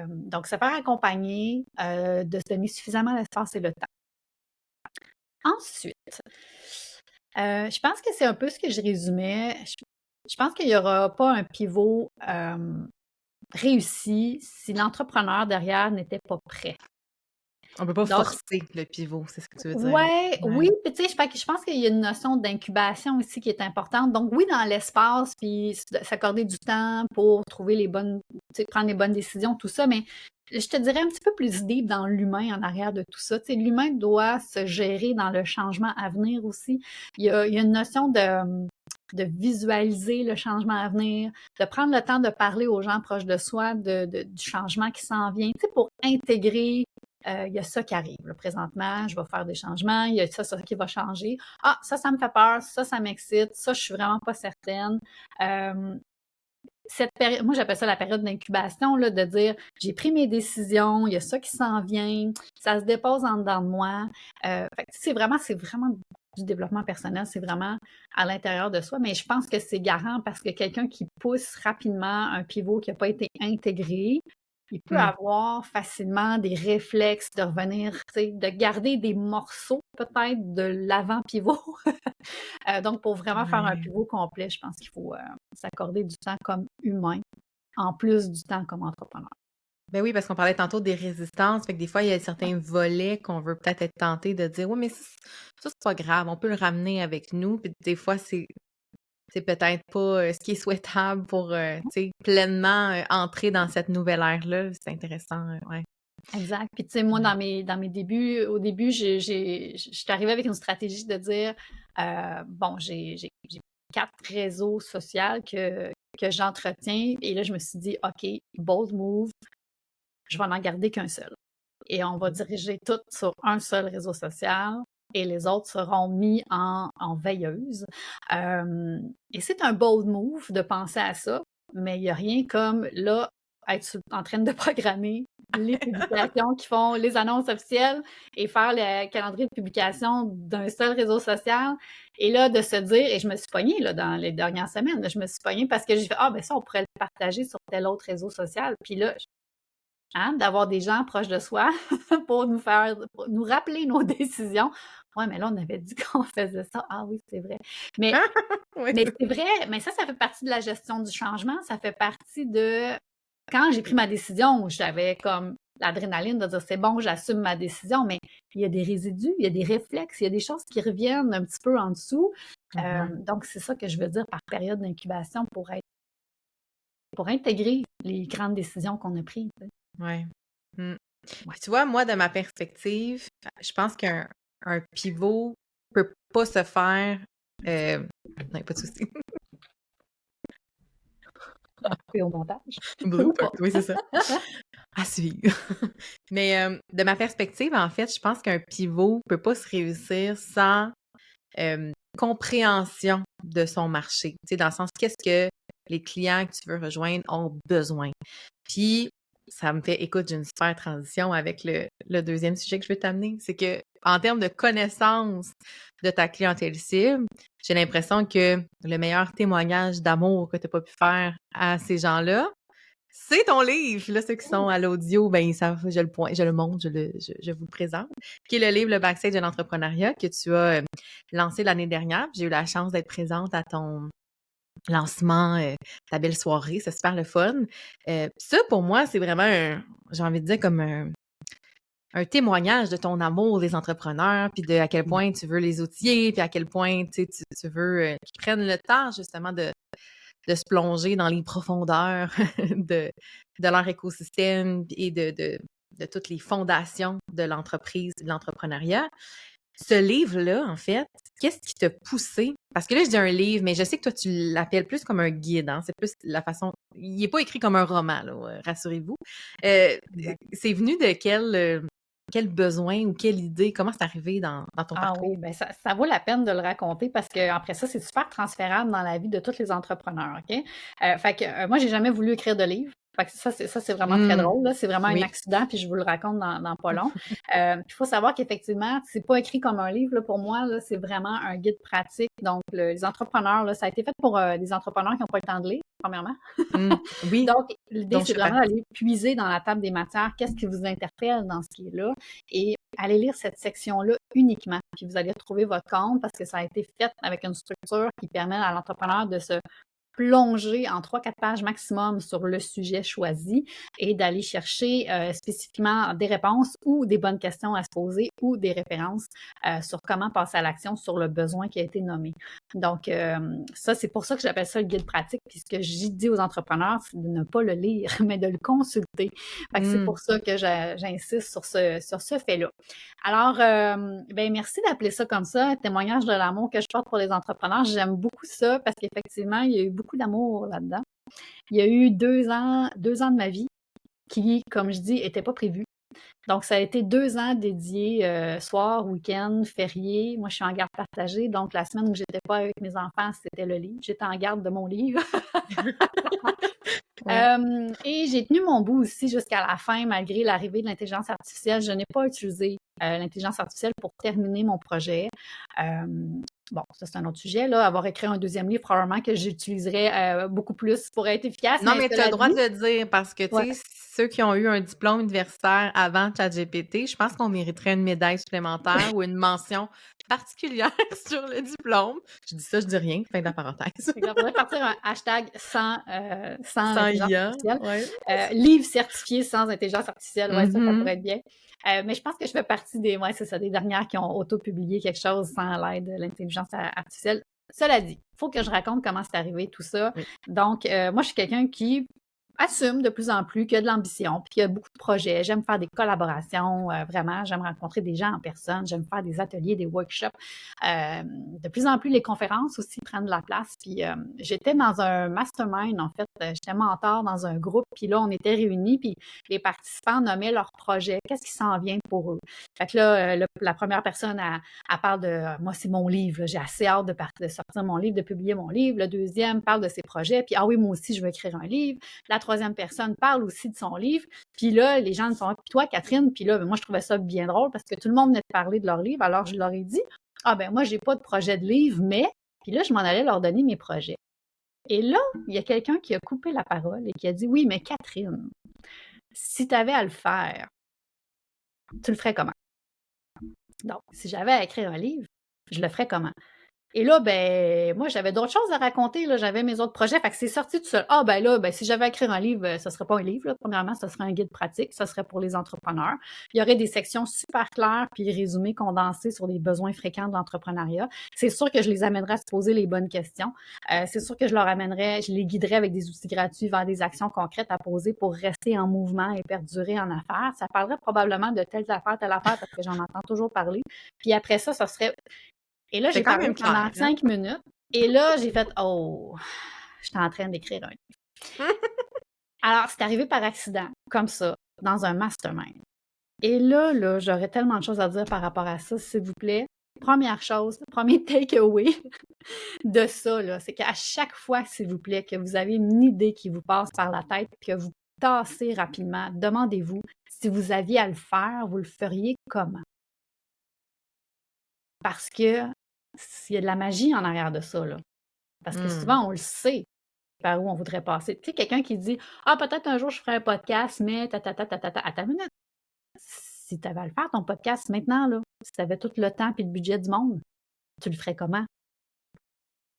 Donc, se faire accompagner, de se donner suffisamment d'espace et le temps. Ensuite, je pense que c'est un peu ce que je résumais. Je pense qu'il n'y aura pas un pivot réussi si l'entrepreneur derrière n'était pas prêt. On peut pas Donc, forcer le pivot, c'est ce que tu veux dire. ouais, Ouais. oui, puis tu sais, je pense qu'il y a une notion d'incubation aussi qui est importante. Donc oui, dans l'espace, puis s'accorder du temps pour trouver les bonnes, tu sais, prendre les bonnes décisions, tout ça, mais je te dirais un petit peu plus deep dans l'humain en arrière de tout ça. Tu sais, l'humain doit se gérer dans le changement à venir aussi. Il y a une notion de visualiser le changement à venir, de prendre le temps de parler aux gens proches de soi du changement qui s'en vient, tu sais, pour intégrer il y a ça qui arrive. Là, présentement, je vais faire des changements, il y a ça qui va changer. Ah, ça me fait peur, ça m'excite, ça, je suis vraiment pas certaine. Cette période, moi, j'appelle ça la période d'incubation, là, de dire, j'ai pris mes décisions, il y a ça qui s'en vient, ça se dépose en dedans de moi. C'est vraiment du développement personnel, c'est vraiment à l'intérieur de soi, mais je pense que c'est garant parce que quelqu'un qui pousse rapidement un pivot qui n'a pas été intégré, il peut Hmm. avoir facilement des réflexes de revenir, tu sais, de garder des morceaux peut-être de l'avant-pivot. Donc, pour vraiment faire un Ouais. pivot complet, je pense qu'il faut s'accorder du temps comme humain, en plus du temps comme entrepreneur. Ben oui, parce qu'on parlait tantôt des résistances, fait que des fois, il y a certains volets qu'on veut peut-être être tenté de dire: «Oui, mais ça, c'est pas grave, on peut le ramener avec nous», puis des fois, c'est peut-être pas, ce qui est souhaitable pour, tu sais, pleinement, entrer dans cette nouvelle ère-là. C'est intéressant, ouais. Exact. Puis, tu sais, moi, Ouais. dans mes débuts, au début, je suis arrivée avec une stratégie de dire, bon, j'ai 4 réseaux sociaux que j'entretiens. Et là, je me suis dit, OK, bold move, je vais n'en garder qu'un seul. Et on va diriger tout sur un seul réseau social et les autres seront mis en veilleuse. Et c'est un bold move de penser à ça, mais il n'y a rien comme là, être en train de programmer les publications qui font les annonces officielles et faire le calendrier de publication d'un seul réseau social. Et là, de se dire, et je me suis pognée là, dans les dernières semaines, là, je me suis pognée parce que j'ai fait, ah ben ça, on pourrait le partager sur tel autre réseau social. Puis là, hein, d'avoir des gens proches de soi pour nous rappeler nos décisions. Ouais, mais là, on avait dit qu'on faisait ça. Ah oui, c'est vrai. Mais, Ouais, mais c'est vrai, mais ça fait partie de la gestion du changement. Ça fait partie de quand j'ai pris ma décision, j'avais comme l'adrénaline de dire c'est bon, j'assume ma décision, mais il y a des résidus, il y a des réflexes, il y a des choses qui reviennent un petit peu en dessous. Donc, c'est ça que je veux dire par période d'incubation pour intégrer les grandes décisions qu'on a prises. ouais. Mmh. Ouais. Puis tu vois, moi, de ma perspective, je pense qu'un pivot peut pas se faire, non, pas de souci. Couper au montage ou Blooper, pas. oui, c'est ça. À suivre. Mais, de ma perspective, en fait, je pense qu'un pivot peut pas se réussir sans, compréhension de son marché. Tu sais, dans le sens, qu'est-ce que les clients que tu veux rejoindre ont besoin? Puis, ça me fait, écoute, j'ai une super transition avec le deuxième sujet que je veux t'amener. C'est que, en termes de connaissance de ta clientèle cible, j'ai l'impression que le meilleur témoignage d'amour que tu as pas pu faire à ces gens-là, c'est ton livre. Là, ceux qui sont à l'audio, ben, ils savent, je le montre, je vous le présente, qui est le livre Le Backstage de l'entrepreneuriat que tu as lancé l'année dernière. J'ai eu la chance d'être présente à ton lancement, ta belle soirée, c'est super le fun. Ça, pour moi, c'est vraiment j'ai envie de dire comme un témoignage de ton amour des entrepreneurs, puis de à quel point tu veux les outiller, puis à quel point tu veux qu'ils prennent le temps justement de se plonger dans les profondeurs de leur écosystème et de toutes les fondations de l'entreprise, de l'entrepreneuriat. Ce livre-là, en fait, qu'est-ce qui t'a poussé? Parce que là, je dis un livre, mais je sais que toi, tu l'appelles plus comme un guide, hein? C'est plus la façon. Il n'est pas écrit comme un roman, là, rassurez-vous. Exact. C'est venu de quel besoin ou quelle idée? Comment c'est arrivé dans ton Ah parcours? oui, ben ça vaut la peine de le raconter parce qu'après ça, c'est super transférable dans la vie de tous les entrepreneurs, OK? Fait que, moi, j'ai jamais voulu écrire de livre. Fait que ça, c'est vraiment très Mmh, drôle, là. C'est vraiment un oui. accident, puis je vous le raconte dans pas long. Il faut savoir qu'effectivement, c'est pas écrit comme un livre, là, pour moi, là, c'est vraiment un guide pratique. Donc les entrepreneurs, là, ça a été fait pour, des entrepreneurs qui n'ont pas le temps de lire, premièrement. Mmh, oui, Donc l'idée, dont je c'est fais vraiment partie. d'aller puiser dans la table des matières, qu'est-ce qui vous interpelle dans ce qui est là et allez lire cette section-là uniquement. Puis vous allez retrouver votre compte parce que ça a été fait avec une structure qui permet à l'entrepreneur de se plonger en 3-4 pages maximum sur le sujet choisi et d'aller chercher spécifiquement des réponses ou des bonnes questions à se poser ou des références sur comment passer à l'action sur le besoin qui a été nommé. Donc, ça, c'est pour ça que j'appelle ça le guide pratique. Puis ce que j'ai dit aux entrepreneurs, c'est de ne pas le lire, mais de le consulter. Fait que c'est Mmh. pour ça que j'insiste sur ce fait-là. Alors, ben merci d'appeler ça comme ça, témoignage de l'amour que je porte pour les entrepreneurs. J'aime beaucoup ça parce qu'effectivement, il y a eu beaucoup d'amour là-dedans. Il y a eu 2 ans de ma vie qui, comme je dis, n'étaient pas prévus. Donc, ça a été 2 ans dédiés soir, week-end, férié. Moi, je suis en garde partagée. Donc, la semaine où j'étais pas avec mes enfants, c'était le livre. J'étais en garde de mon livre. Ouais. Et j'ai tenu mon bout aussi jusqu'à la fin, malgré l'arrivée de l'intelligence artificielle. Je n'ai pas utilisé l'intelligence artificielle pour terminer mon projet. Bon, ça, c'est un autre sujet, là. Avoir écrit un deuxième livre, probablement que j'utiliserais beaucoup plus pour être efficace, Non, mais mais tu as cela le droit de dit, le dire parce que, ouais. tu sais, ceux qui ont eu un diplôme universitaire avant ChatGPT, je pense qu'on mériterait une médaille supplémentaire ou une mention particulière sur le diplôme. Je dis ça, je dis rien. Fin de la parenthèse. Fait qu'on pourrait partir un hashtag sans Sans l'intelligence IA, artificielle. ouais. Livre certifié sans intelligence artificielle. Ouais, ça Mhm. pourrait être bien. Mais je pense que je fais partie ouais, c'est ça, des dernières qui ont auto-publié quelque chose sans l'aide de l'intelligence artificielle. Cela dit, il faut que je raconte comment c'est arrivé tout ça. Oui. Donc, moi, je suis quelqu'un qui assume de plus en plus qu'il y a de l'ambition, puis qu'il y a beaucoup de projets. J'aime faire des collaborations, vraiment. J'aime rencontrer des gens en personne. J'aime faire des ateliers, des workshops. De plus en plus, les conférences aussi prennent de la place. Puis j'étais dans un mastermind, en fait. J'étais mentor dans un groupe. Puis là, on était réunis. Puis les participants nommaient leurs projets. Qu'est-ce qui s'en vient pour eux? Fait que là, la première personne, elle parle de moi, c'est mon livre. Là. J'ai assez hâte de sortir mon livre, de publier mon livre. Le deuxième parle de ses projets. Puis, ah oui, moi aussi, je veux écrire un livre. La troisième personne parle aussi de son livre. Puis là, les gens sont puis toi, Catherine, puis là, ben, moi, je trouvais ça bien drôle parce que tout le monde venait de parler de leur livre. Alors, je leur ai dit, ah ben moi, j'ai pas de projet de livre, mais... Puis là, je m'en allais leur donner mes projets. Et là, il y a quelqu'un qui a coupé la parole et qui a dit, oui, mais Catherine, si tu avais à le faire, tu le ferais comment? Donc, si j'avais à écrire un livre, je le ferais comment? Et là, ben, moi, j'avais d'autres choses à raconter, là. J'avais mes autres projets, fait que c'est sorti tout seul. Ah, ben là, ben, si j'avais à écrire un livre, ce serait pas un livre, là. Premièrement, ce serait un guide pratique, ce serait pour les entrepreneurs. Il y aurait des sections super claires, puis résumés condensés sur les besoins fréquents de l'entrepreneuriat. C'est sûr que je les amènerais à se poser les bonnes questions. C'est sûr que je les guiderais avec des outils gratuits vers des actions concrètes à poser pour rester en mouvement et perdurer en affaires. Ça parlerait probablement de telle affaire, parce que j'en entends toujours parler. Puis après ça serait... Et là, C'est j'ai quand parlé même pendant clair, hein? 5 minutes. Et là, j'ai fait oh, j'étais en train d'écrire un livre. Alors, c'est arrivé par accident, comme ça, dans un mastermind. Et là, j'aurais tellement de choses à dire par rapport à ça, s'il vous plaît. Première chose, premier takeaway de ça, là, c'est qu'à chaque fois, s'il vous plaît, que vous avez une idée qui vous passe par la tête, que vous tassez rapidement. Demandez-vous, si vous aviez à le faire, vous le feriez comment? Parce que s'il y a de la magie en arrière de ça, là. Parce que Mmh. souvent, on le sait par où on voudrait passer. Tu sais, quelqu'un qui dit: «Ah, peut-être un jour je ferai un podcast, mais ta ta ta ta ta ta». Attends une minute, si tu avais à le faire ton podcast maintenant, là, si tu avais tout le temps et le budget du monde, tu le ferais comment?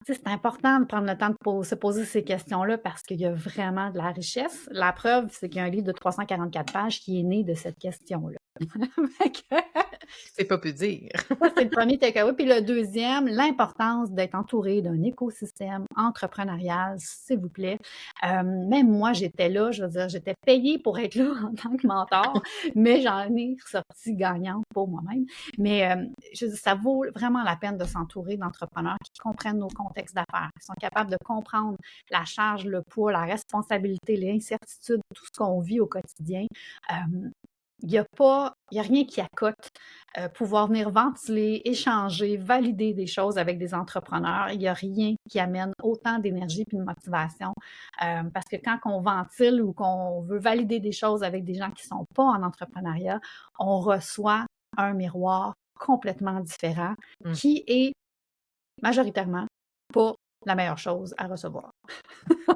Tu sais, c'est important de prendre le temps de se poser ces questions-là parce qu'il y a vraiment de la richesse. La preuve, c'est qu'il y a un livre de 344 pages qui est né de cette question-là. Fait que C'est pas peu dire. ça, c'est le premier takeaway. Puis le deuxième, l'importance d'être entouré d'un écosystème entrepreneurial, s'il vous plaît. Même moi, j'étais là, je veux dire, j'étais payée pour être là en tant que mentor, mais j'en ai ressorti gagnante pour moi-même. Mais je veux dire, ça vaut vraiment la peine de s'entourer d'entrepreneurs qui comprennent nos contextes d'affaires, qui sont capables de comprendre la charge, le poids, la responsabilité, les incertitudes, tout ce qu'on vit au quotidien. Il n'y a pas, il y a rien qui accote pouvoir venir ventiler, échanger, valider des choses avec des entrepreneurs. Il n'y a rien qui amène autant d'énergie et de motivation. Parce que quand on ventile ou qu'on veut valider des choses avec des gens qui ne sont pas en entrepreneuriat, on reçoit un miroir complètement différent Mmh. qui est majoritairement pas la meilleure chose à recevoir.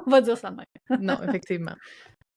On va dire ça de même. Non, effectivement.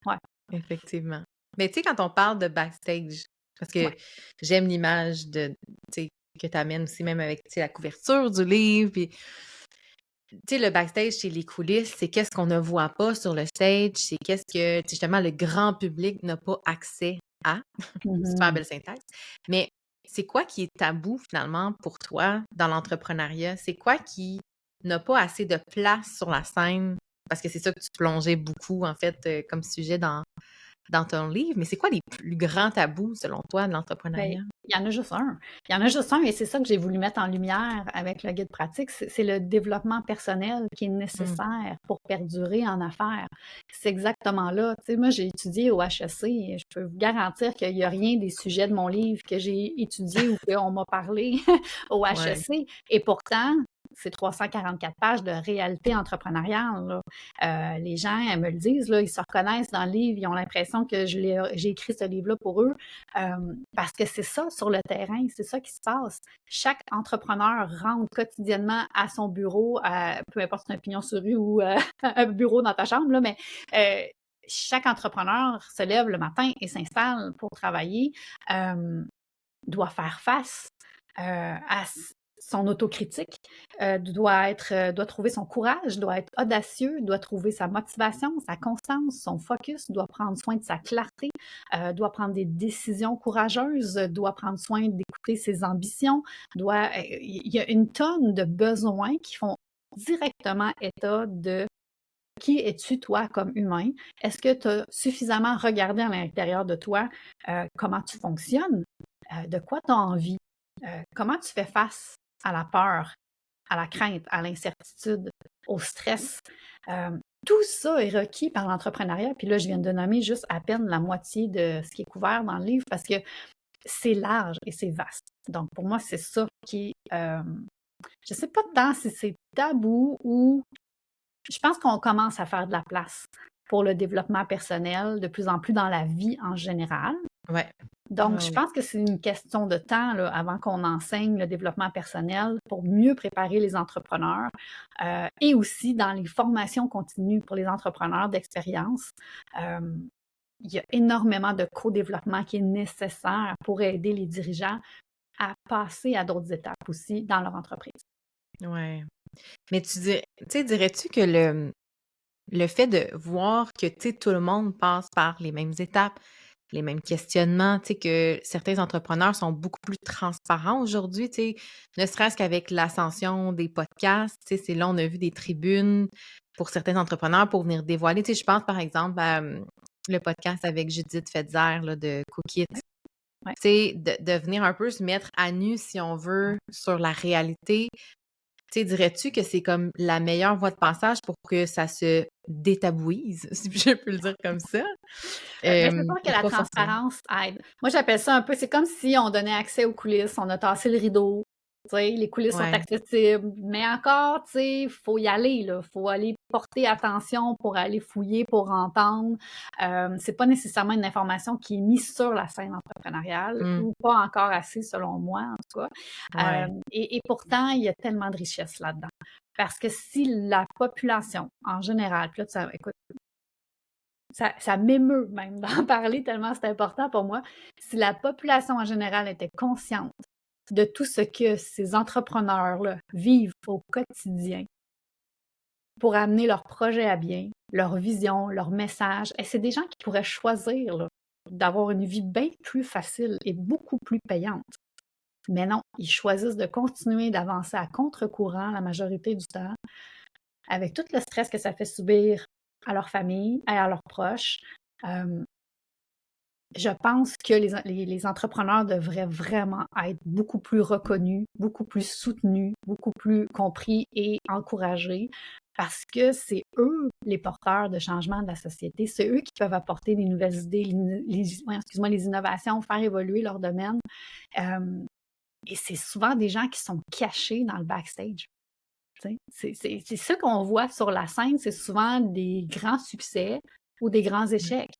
Ouais, Effectivement. Mais tu sais, quand on parle de backstage, parce que ouais. j'aime l'image de, tu sais, que tu amènes aussi même avec, tu sais, la couverture du livre, puis, tu sais, le backstage, c'est les coulisses, c'est qu'est-ce qu'on ne voit pas sur le stage, c'est qu'est-ce que, tu sais, justement, le grand public n'a pas accès à. Super Mhm. belle syntaxe. Mais c'est quoi qui est tabou, finalement, pour toi dans l'entrepreneuriat? C'est quoi qui n'a pas assez de place sur la scène? Parce que c'est ça que tu plongeais beaucoup, en fait, comme sujet dans ton livre, mais c'est quoi les plus grands tabous, selon toi, de Ben, l'entrepreneuriat? il y en a juste un. Il y en a juste un et c'est ça que j'ai voulu mettre en lumière avec le guide pratique, c'est le développement personnel qui est Mmh. nécessaire pour perdurer en affaires. C'est exactement là. Tu sais, moi, j'ai étudié au HEC et je peux vous garantir qu'il n'y a rien des sujets de mon livre que j'ai étudié ou qu'on m'a parlé au Ouais. HEC. Et pourtant, c'est 344 pages de réalité entrepreneuriale, là. Les gens, elles me le disent, là, ils se reconnaissent dans le livre, ils ont l'impression que j'ai écrit ce livre-là pour eux. Parce que c'est ça sur le terrain, c'est ça qui se passe. Chaque entrepreneur rentre quotidiennement à son bureau, peu importe si c'est un pignon sur rue ou un bureau dans ta chambre, là, mais chaque entrepreneur se lève le matin et s'installe pour travailler, doit faire face à son autocritique, doit trouver son courage, doit être audacieux, doit trouver sa motivation, sa constance, son focus, doit prendre soin de sa clarté, doit prendre des décisions courageuses, doit prendre soin d'écouter ses ambitions, il y a une tonne de besoins qui font directement état de qui es-tu toi comme humain? Est-ce que tu as suffisamment regardé à l'intérieur de toi comment tu fonctionnes? De quoi tu as envie? Comment tu fais face à la peur, à la crainte, à l'incertitude, au stress? Tout ça est requis par l'entrepreneuriat. Puis là, je viens de nommer juste à peine la moitié de ce qui est couvert dans le livre parce que c'est large et c'est vaste. Donc, pour moi, c'est ça qui je ne sais pas tant si c'est tabou ou je pense qu'on commence à faire de la place pour le développement personnel de plus en plus dans la vie en général. Ouais. Donc, Ouais, je ouais. pense que c'est une question de temps là, avant qu'on enseigne le développement personnel pour mieux préparer les entrepreneurs et aussi dans les formations continues pour les entrepreneurs d'expérience. Euh, il y a énormément de co-développement qui est nécessaire pour aider les dirigeants à passer à d'autres étapes aussi dans leur entreprise. Ouais. Mais tu sais, dirais-tu que le fait de voir que, tu sais, tout le monde passe par les mêmes étapes, les mêmes questionnements, tu sais, que certains entrepreneurs sont beaucoup plus transparents aujourd'hui, tu sais, ne serait-ce qu'avec l'ascension des podcasts, tu sais, c'est là, on a vu des tribunes pour certains entrepreneurs pour venir dévoiler, tu sais, je pense par exemple à le podcast avec Judith Fetzer là, de Cookit. Ouais, ouais. Tu sais, de venir un peu se mettre à nu, si on veut, sur la réalité. Tu sais, dirais-tu que c'est comme la meilleure voie de passage pour que ça se détabouise, si je peux le dire comme ça? Ben, c'est sûr que Ou la pas forcément? transparence aide. Moi, j'appelle ça un peu, c'est comme si on donnait accès aux coulisses, on a tassé le rideau, Tu sais, les coulisses sont Ouais. accessibles, mais encore, tu sais, il faut y aller, là. Il faut aller porter attention pour aller fouiller, pour entendre. C'est pas nécessairement une information qui est mise sur la scène entrepreneuriale Mmh. ou pas encore assez, selon moi, en tout cas. Ouais. Et pourtant, il y a tellement de richesse là-dedans. Parce que si la population, en général, puis là, écoute, ça m'émeut même d'en parler tellement c'est important pour moi. Si la population en général était consciente de tout ce que ces entrepreneurs-là vivent au quotidien pour amener leur projet à bien, leur vision, leur message, et c'est des gens qui pourraient choisir là, d'avoir une vie bien plus facile et beaucoup plus payante. Mais non, ils choisissent de continuer d'avancer à contre-courant la majorité du temps, avec tout le stress que ça fait subir à leur famille et à leurs proches. Euh, je pense que les entrepreneurs devraient vraiment être beaucoup plus reconnus, beaucoup plus soutenus, beaucoup plus compris et encouragés parce que c'est eux les porteurs de changement de la société. C'est eux qui peuvent apporter des nouvelles idées, les innovations, faire évoluer leur domaine. Et c'est souvent des gens qui sont cachés dans le backstage. C'est ça qu'on voit sur la scène, c'est souvent des grands succès ou des grands échecs.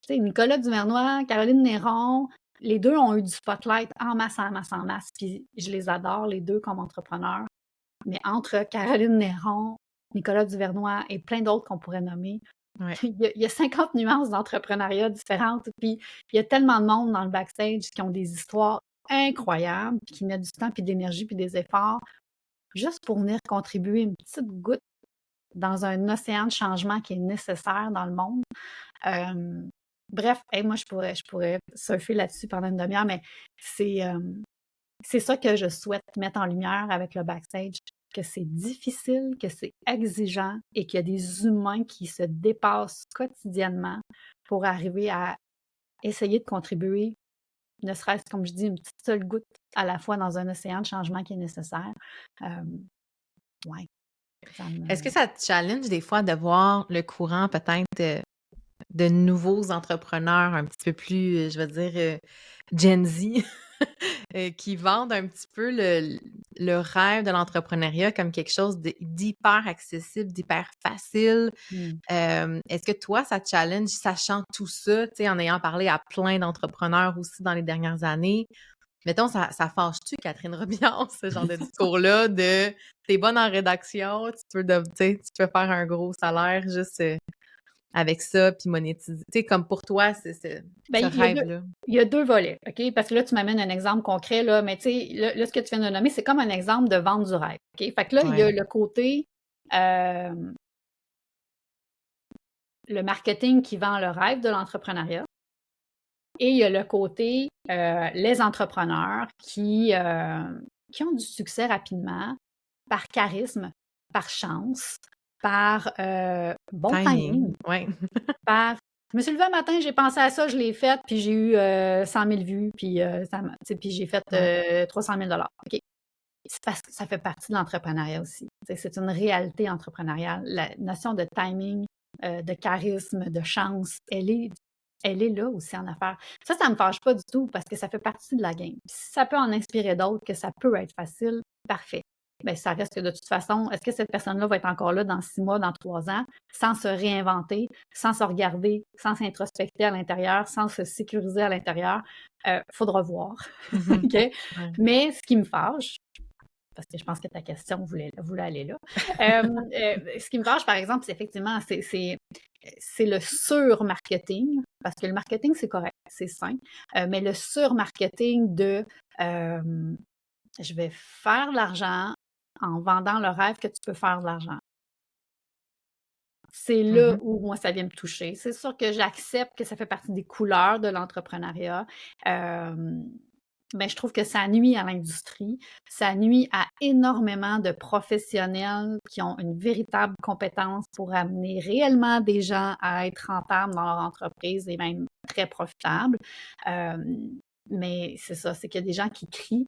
Tu sais, Nicolas Duvernois, Caroline Néron, les deux ont eu du spotlight en masse, en masse, en masse. Puis je les adore, les deux, comme entrepreneurs. Mais entre Caroline Néron, Nicolas Duvernois et plein d'autres qu'on pourrait nommer, Ouais. il y a 50 nuances d'entrepreneuriat différentes. Puis il y a tellement de monde dans le backstage qui ont des histoires incroyables, puis qui mettent du temps, puis de l'énergie, puis des efforts, juste pour venir contribuer une petite goutte dans un océan de changement qui est nécessaire dans le monde. Bref, moi, je pourrais surfer là-dessus pendant une demi-heure, mais c'est ça que je souhaite mettre en lumière avec le backstage, que c'est difficile, que c'est exigeant et qu'il y a des humains qui se dépassent quotidiennement pour arriver à essayer de contribuer, ne serait-ce, comme je dis, une petite seule goutte à la fois dans un océan de changement qui est nécessaire. Ouais, ça Est-ce que me... ça te challenge des fois de voir le courant peut-être de nouveaux entrepreneurs un petit peu plus, je vais dire, Gen Z, qui vendent un petit peu le rêve de l'entrepreneuriat comme quelque chose d'hyper accessible, d'hyper facile? Hmm. Est-ce que toi, ça te challenge, sachant tout ça, tu sais, en ayant parlé à plein d'entrepreneurs aussi dans les dernières années? Mettons, ça fâche-tu, Catherine Robillard, ce genre de discours-là de t'es bonne en rédaction, tu sais, tu peux faire un gros salaire juste avec ça, puis monétiser. Tu sais, comme pour toi, c'est Ben, ce rêve-là. il y a deux volets, OK? Parce que là, tu m'amènes un exemple concret, là, mais tu sais, là, ce que tu viens de nommer, c'est comme un exemple de vente du rêve, OK? Fait que là, il y a Ouais. le côté, euh, le marketing qui vend le rêve de l'entrepreneuriat, et il y a le côté, les entrepreneurs qui ont du succès rapidement, par charisme, par chance, par bon timing, Timing, ouais. par je me suis levée un matin, j'ai pensé à ça, je l'ai fait, puis j'ai eu 100 000 vues, puis, puis j'ai fait Ouais. 300 000 OK. C'est parce que ça fait partie de l'entrepreneuriat aussi. C'est une réalité entrepreneuriale. La notion de timing, de charisme, de chance, elle est là aussi en affaires. Ça me fâche pas du tout parce que ça fait partie de la game. Si ça peut en inspirer d'autres, que ça peut être facile, parfait. Ben, ça reste que de toute façon, est-ce que cette personne-là va être encore là dans 6 mois, dans 3 ans, sans se réinventer, sans se regarder, sans s'introspecter à l'intérieur, sans se sécuriser à l'intérieur? Faudra voir. Mhm. OK? Ouais. Mais ce qui me fâche, parce que je pense que ta question voulait aller là. Ce qui me fâche, par exemple, c'est effectivement, c'est le sur-marketing, parce que le marketing, c'est correct, c'est sain, mais le sur-marketing de je vais faire de l'argent en vendant le rêve que tu peux faire de l'argent. C'est là Mhm. où moi, ça vient me toucher. C'est sûr que j'accepte que ça fait partie des couleurs de l'entrepreneuriat. Mais je trouve que ça nuit à l'industrie, ça nuit à énormément de professionnels qui ont une véritable compétence pour amener réellement des gens à être rentables dans leur entreprise et même très profitables. Mais c'est ça, c'est qu'il y a des gens qui crient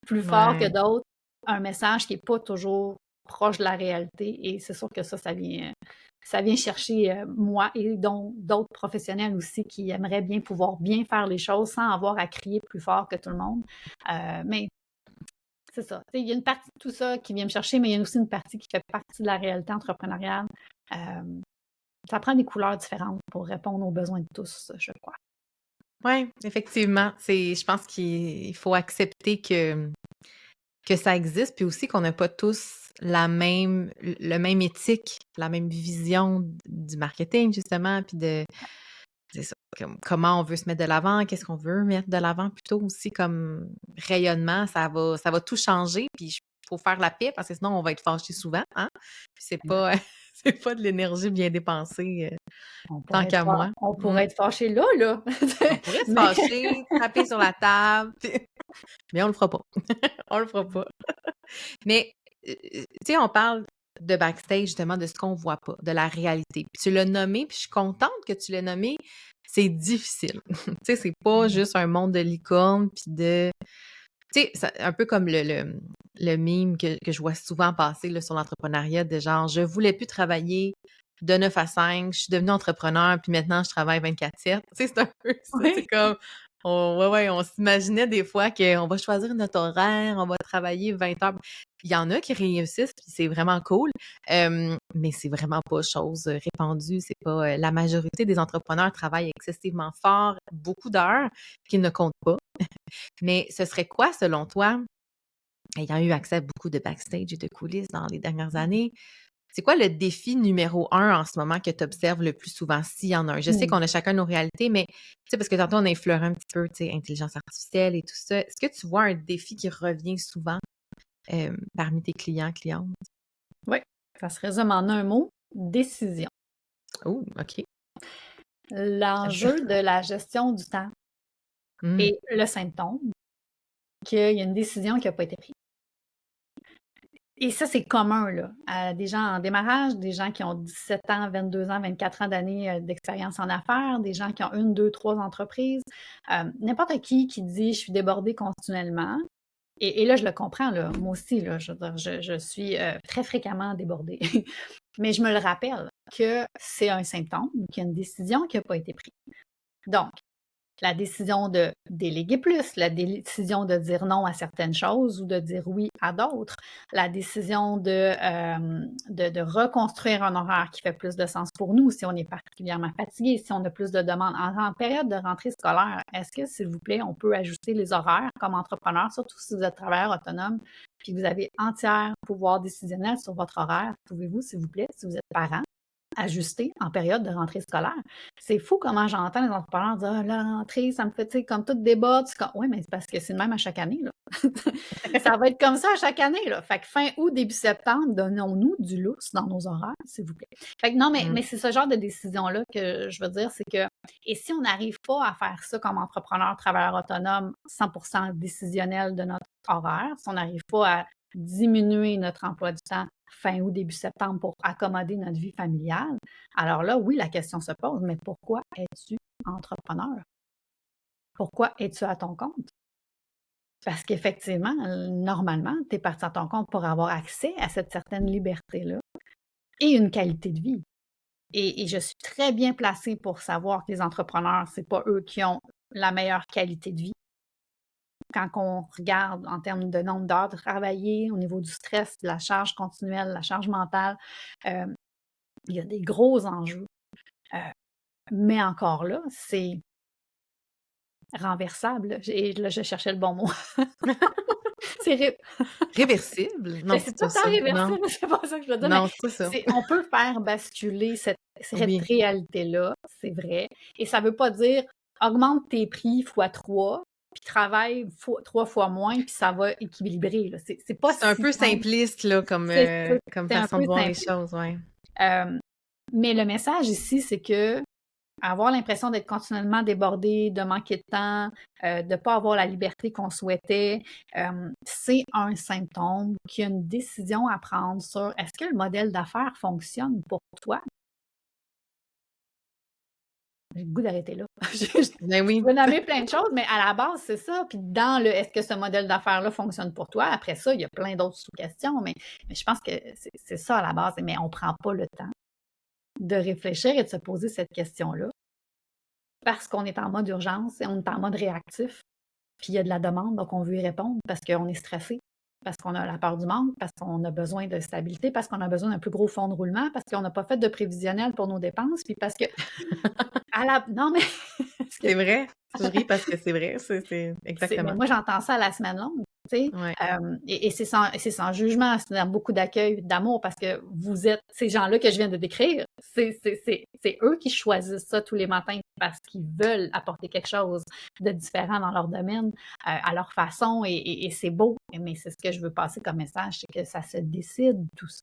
plus fort que Ouais. d'autres un message qui n'est pas toujours proche de la réalité. Et c'est sûr que ça vient chercher moi et donc d'autres professionnels aussi qui aimeraient bien pouvoir bien faire les choses sans avoir à crier plus fort que tout le monde. Mais c'est ça. Tu sais, il y a une partie de tout ça qui vient me chercher, mais il y a aussi une partie qui fait partie de la réalité entrepreneuriale. Euh, Ça prend des couleurs différentes pour répondre aux besoins de tous, je crois. Oui, effectivement. Je pense qu'il faut accepter que ça existe, puis aussi qu'on n'a pas tous le même éthique, la même vision du marketing, justement, puis c'est ça, comment on veut se mettre de l'avant, qu'est-ce qu'on veut mettre de l'avant plutôt aussi comme rayonnement, ça va tout changer, puis il faut faire la paix parce que sinon on va être fâché souvent, hein? Puis c'est pas, c'est pas de l'énergie bien dépensée, tant qu'à moi. On pourrait être fâché là, là. On pourrait se Mais fâcher, taper sur la table, mais on le fera pas. On le fera pas. Mais, tu sais, on parle de backstage, justement, de ce qu'on voit pas, de la réalité. Puis tu l'as nommé, puis je suis contente que tu l'aies nommé, c'est difficile. Tu sais, c'est pas juste un monde de licorne, puis de... Tu sais, un peu comme le meme que je vois souvent passer là, sur l'entrepreneuriat, de genre, je voulais plus travailler de 9 à 5, je suis devenue entrepreneur, puis maintenant je travaille 24/7. Tu sais, c'est un peu ça. C'est oui, comme, ouais, on s'imaginait des fois qu'on va choisir notre horaire, on va travailler 20 heures. Il y en a qui réussissent, puis c'est vraiment cool, mais c'est vraiment pas chose répandue. C'est pas la majorité des entrepreneurs travaillent excessivement fort, beaucoup d'heures, qui ne comptent pas. Mais ce serait quoi, selon toi, ayant eu accès à beaucoup de backstage et de coulisses dans les dernières années, c'est quoi le défi numéro un en ce moment que tu observes le plus souvent, s'il y en a un? Je sais qu'on a chacun nos réalités, mais tu sais, parce que tantôt on a effleuré un petit peu, tu sais, intelligence artificielle et tout ça. Est-ce que tu vois un défi qui revient souvent parmi tes clients, clientes? oui, ça se résume en un mot, décision. Oh, OK. J'aime ça. L'enjeu de la gestion du temps Hmm. est le symptôme qu'il y a une décision qui n'a pas été prise. Et ça, c'est commun, là, à des gens en démarrage, des gens qui ont 17 ans, 22 ans, 24 ans d'années d'expérience en affaires, des gens qui ont une, deux, trois entreprises. N'importe qui dit « je suis débordé continuellement ». Et là, je le comprends, là, moi aussi, là, je veux dire, je suis très fréquemment débordée. Mais je me le rappelle que c'est un symptôme, qu'il y a une décision qui n'a pas été prise. Donc, la décision de déléguer plus, la décision de dire non à certaines choses ou de dire oui à d'autres, la décision de reconstruire un horaire qui fait plus de sens pour nous si on est particulièrement fatigué, si on a plus de demandes. En période de rentrée scolaire, est-ce que, s'il vous plaît, on peut ajuster les horaires comme entrepreneur, surtout si vous êtes travailleur autonome puis que vous avez entier pouvoir décisionnel sur votre horaire? Pouvez-vous, s'il vous plaît, si vous êtes parent, ajuster en période de rentrée scolaire? C'est fou comment j'entends les entrepreneurs dire: «Ah, la rentrée, ça me fait, tu sais, comme tout déborde». C'est comme, oui, mais c'est parce que c'est le même à chaque année, là. Ça va être comme ça à chaque année, là. Fait que fin août, début septembre, donnons-nous du lousse dans nos horaires, s'il vous plaît. Fait que non, mais c'est ce genre de décision-là que je veux dire, c'est que, et si on n'arrive pas à faire ça comme entrepreneur, travailleur autonome, 100% décisionnel de notre horaire, si on n'arrive pas à diminuer notre emploi du temps fin août, début septembre pour accommoder notre vie familiale, alors là, oui, la question se pose, mais pourquoi es-tu entrepreneur? Pourquoi es-tu à ton compte? Parce qu'effectivement, normalement, tu es parti à ton compte pour avoir accès à cette certaine liberté-là et une qualité de vie. Et je suis très bien placée pour savoir que les entrepreneurs, c'est pas eux qui ont la meilleure qualité de vie. Quand on regarde en termes de nombre d'heures travaillées, au niveau du stress, de la charge continuelle, la charge mentale, il y a des gros enjeux. Euh, mais encore là, c'est renversable. Et là, je cherchais le bon mot. C'est Réversible? ben, Non, c'est c'est pas pas tant ça. Non, réversible, c'est pas ça que je veux dire, mais non, c'est ça. on peut faire basculer cette Oui. réalité-là, c'est vrai. Et ça veut pas dire augmente tes prix fois 3, puis travaille 3 fois moins, puis ça va équilibrer, là. C'est pas C'est un si peu simple. simpliste, là, comme C'est un façon peu de voir les simple. choses, ouais. Mais le message ici, c'est que avoir l'impression d'être continuellement débordé, de manquer de temps, de ne pas avoir la liberté qu'on souhaitait, c'est un symptôme qu'il y a une décision à prendre sur est-ce que le modèle d'affaires fonctionne pour toi? J'ai le goût d'arrêter là. Ben Je oui. peux nommer plein de choses, mais à la base, c'est ça. Puis dans le est-ce que ce modèle d'affaires-là fonctionne pour toi? Après ça, il y a plein d'autres sous-questions, mais je pense que c'est ça à la base. Mais on ne prend pas le temps de réfléchir et de se poser cette question-là parce qu'on est en mode urgence et on est en mode réactif. Puis il y a de la demande, donc on veut y répondre parce qu'on est stressé. parce qu'on a la peur du manque, parce qu'on a besoin de stabilité, parce qu'on a besoin d'un plus gros fonds de roulement, parce qu'on n'a pas fait de prévisionnel pour nos dépenses, puis parce que non, mais parce que C'est vrai. Je ris parce que c'est vrai, c'est mais exactement. moi, j'entends ça à la semaine longue, tu sais, Ouais. et c'est sans jugement, c'est dans beaucoup d'accueil, d'amour, parce que vous êtes ces gens-là que je viens de décrire, c'est eux qui choisissent ça tous les matins parce qu'ils veulent apporter quelque chose de différent dans leur domaine, à leur façon, et c'est beau, mais c'est ce que je veux passer comme message, c'est que ça se décide, tout ça.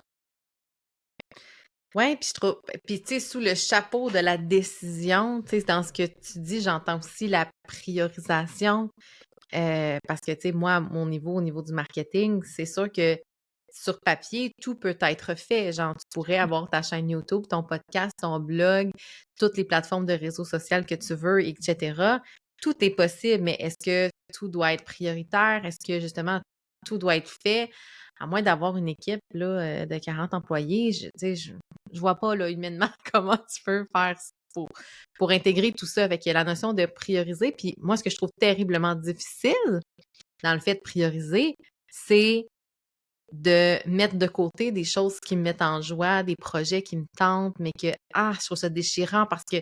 Ouais, puis je trouve puis tu sais, sous le chapeau de la décision, tu sais, dans ce que tu dis, j'entends aussi la priorisation. Parce que, tu sais, moi, au niveau du marketing, c'est sûr que sur papier, tout peut être fait. Genre, tu pourrais avoir ta chaîne YouTube, ton podcast, ton blog, toutes les plateformes de réseaux sociaux que tu veux, etc. Tout est possible, mais est-ce que tout doit être prioritaire? Est-ce que, justement, tout doit être fait? À moins d'avoir une équipe là, de 40 employés, tu sais, je vois pas là, humainement comment tu peux faire pour, pour intégrer tout ça avec la notion de prioriser. Puis moi, ce que je trouve terriblement difficile dans le fait de prioriser, c'est de mettre de côté des choses qui me mettent en joie, des projets qui me tentent, mais que, je trouve ça déchirant parce que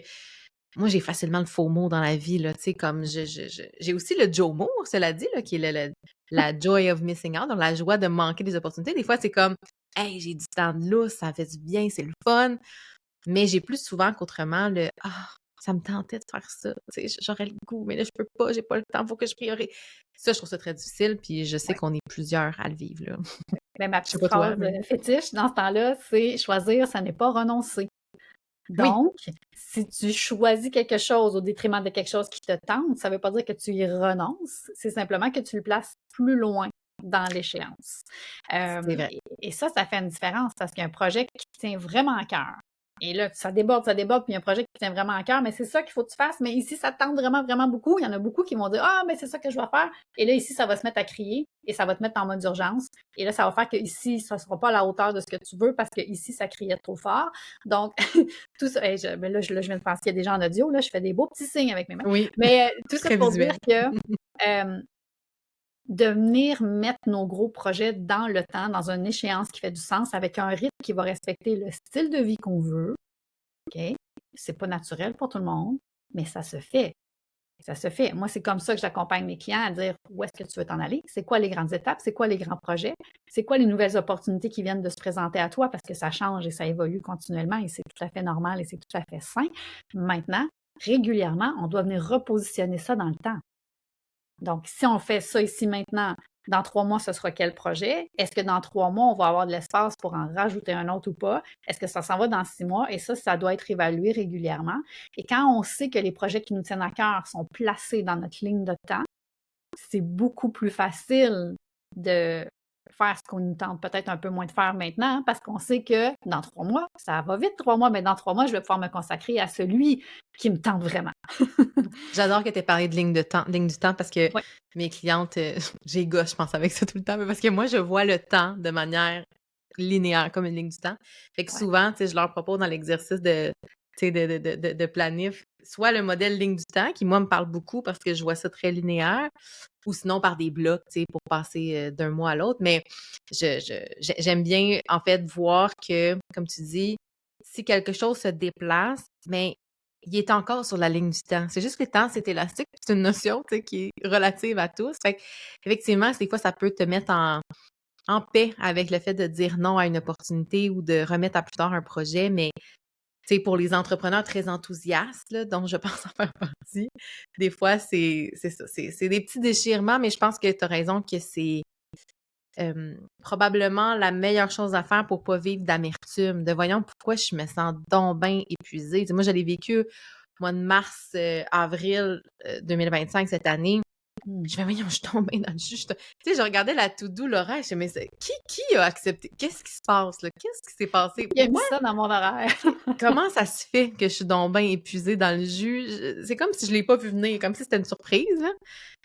moi, j'ai facilement le FOMO dans la vie, là, tu sais, comme j'ai aussi le JOMO, cela dit, là, qui est la joy of missing out, donc la joie de manquer des opportunités. Des fois, c'est comme, hey, j'ai du temps de lousse, ça fait du bien, c'est le fun, mais j'ai plus souvent qu'autrement ça me tentait de faire ça, tu sais, j'aurais le goût, mais là, je peux pas, j'ai pas le temps, faut que je priorise. Ça, je trouve ça très difficile, puis je sais Ouais. qu'on est plusieurs à le vivre, là. Mais ma Je sais petite pas toi, phrase, mais fétiche dans ce temps-là, c'est: «Choisir, ça n'est pas renoncer». oui, Donc, si tu choisis quelque chose au détriment de quelque chose qui te tente, ça ne veut pas dire que tu y renonces, c'est simplement que tu le places plus loin dans l'échéance. c'est vrai. Et ça fait une différence parce qu'il y a un projet qui te tient vraiment à cœur. Et là, ça déborde, puis il y a un projet qui te tient vraiment à cœur, mais c'est ça qu'il faut que tu fasses. Mais ici, ça te tente vraiment, vraiment beaucoup. Il y en a beaucoup qui vont dire: «Ah, mais c'est ça que je dois faire». Et là, ici, ça va se mettre à crier et ça va te mettre en mode urgence. Et là, ça va faire que ici, ça ne sera pas à la hauteur de ce que tu veux parce que ici, ça criait trop fort. Donc, tout ça, mais là, je viens de penser qu'il y a des gens en audio, là, je fais des beaux petits signes avec mes mains. Oui, Mais tout ça très pour dire visuel. que euh, de venir mettre nos gros projets dans le temps, dans une échéance qui fait du sens, avec un rythme qui va respecter le style de vie qu'on veut. OK? C'est pas naturel pour tout le monde, mais ça se fait. Ça se fait. Moi, c'est comme ça que j'accompagne mes clients à dire où est-ce que tu veux t'en aller, c'est quoi les grandes étapes, c'est quoi les grands projets, c'est quoi les nouvelles opportunités qui viennent de se présenter à toi parce que ça change et ça évolue continuellement et c'est tout à fait normal et c'est tout à fait sain. Maintenant, régulièrement, on doit venir repositionner ça dans le temps. Donc, si on fait ça ici maintenant, dans 3 mois, ce sera quel projet? Est-ce que dans 3 mois, on va avoir de l'espace pour en rajouter un autre ou pas? Est-ce que ça s'en va dans 6 mois? Et ça doit être évalué régulièrement. Et quand on sait que les projets qui nous tiennent à cœur sont placés dans notre ligne de temps, c'est beaucoup plus facile de faire ce qu'on nous tente peut-être un peu moins de faire maintenant parce qu'on sait que dans 3 mois, ça va vite 3 mois, mais dans 3 mois, je vais pouvoir me consacrer à celui qui me tente vraiment. J'adore que tu aies parlé de ligne du temps parce que Ouais, mes clientes, j'ai gosse, je pense, avec ça tout le temps, mais parce que moi, je vois le temps de manière linéaire, comme une ligne du temps. Fait que ouais. souvent, tu sais, je leur propose dans l'exercice tu sais, de planif, soit le modèle ligne du temps, qui, moi, me parle beaucoup parce que je vois ça très linéaire, ou sinon par des blocs, tu sais, pour passer d'un mois à l'autre. Mais j'aime bien, en fait, voir que, comme tu dis, si quelque chose se déplace, mais il est encore sur la ligne du temps. C'est juste que le temps, c'est élastique. C'est une notion, tu sais, qui est relative à tous. Fait que, effectivement, des fois, ça peut te mettre en paix avec le fait de dire non à une opportunité ou de remettre à plus tard un projet. Mais, tu sais, pour les entrepreneurs très enthousiastes, là, dont je pense en faire partie, des fois, c'est ça. C'est des petits déchirements, mais je pense que tu as raison que c'est probablement la meilleure chose à faire pour pas vivre d'amertume, de voyons pourquoi je me sens donc bien épuisée. Tu sais, moi, je l'ai vécu au mois de mars, avril 2025 cette année. Mmh. Je fais, voyons, je suis tombée dans le jus. Tu sais, je regardais la to-do, l'horaire, je fais, mais qui a accepté? Qu'est-ce qui se passe, là? Qu'est-ce qui s'est passé? Il y a mis ça dans mon horaire. Comment ça se fait que je suis donc bien épuisée dans le jus? C'est comme si je l'ai pas vu venir, comme si c'était une surprise, là.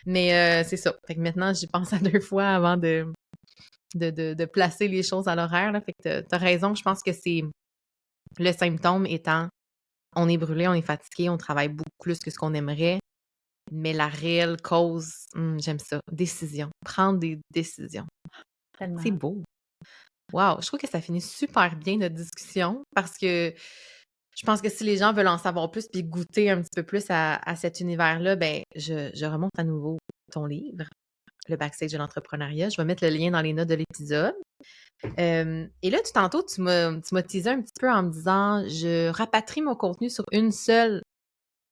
Mais c'est ça. Fait que maintenant, j'y pense à 2 fois avant de placer les choses à l'horaire, là. Fait que t'as raison, je pense que c'est le symptôme étant on est brûlé, on est fatigué, on travaille beaucoup plus que ce qu'on aimerait, mais la réelle cause, j'aime ça, décision, prendre des décisions. C'est tellement. beau. Wow! Je trouve que ça finit super bien notre discussion parce que je pense que si les gens veulent en savoir plus puis goûter un petit peu plus à cet univers-là, ben je remonte à nouveau ton livre, Le backstage de l'entrepreneuriat. Je vais mettre le lien dans les notes de l'épisode. Et là, tantôt, tu m'as teasé un petit peu en me disant je rapatrie mon contenu sur une seule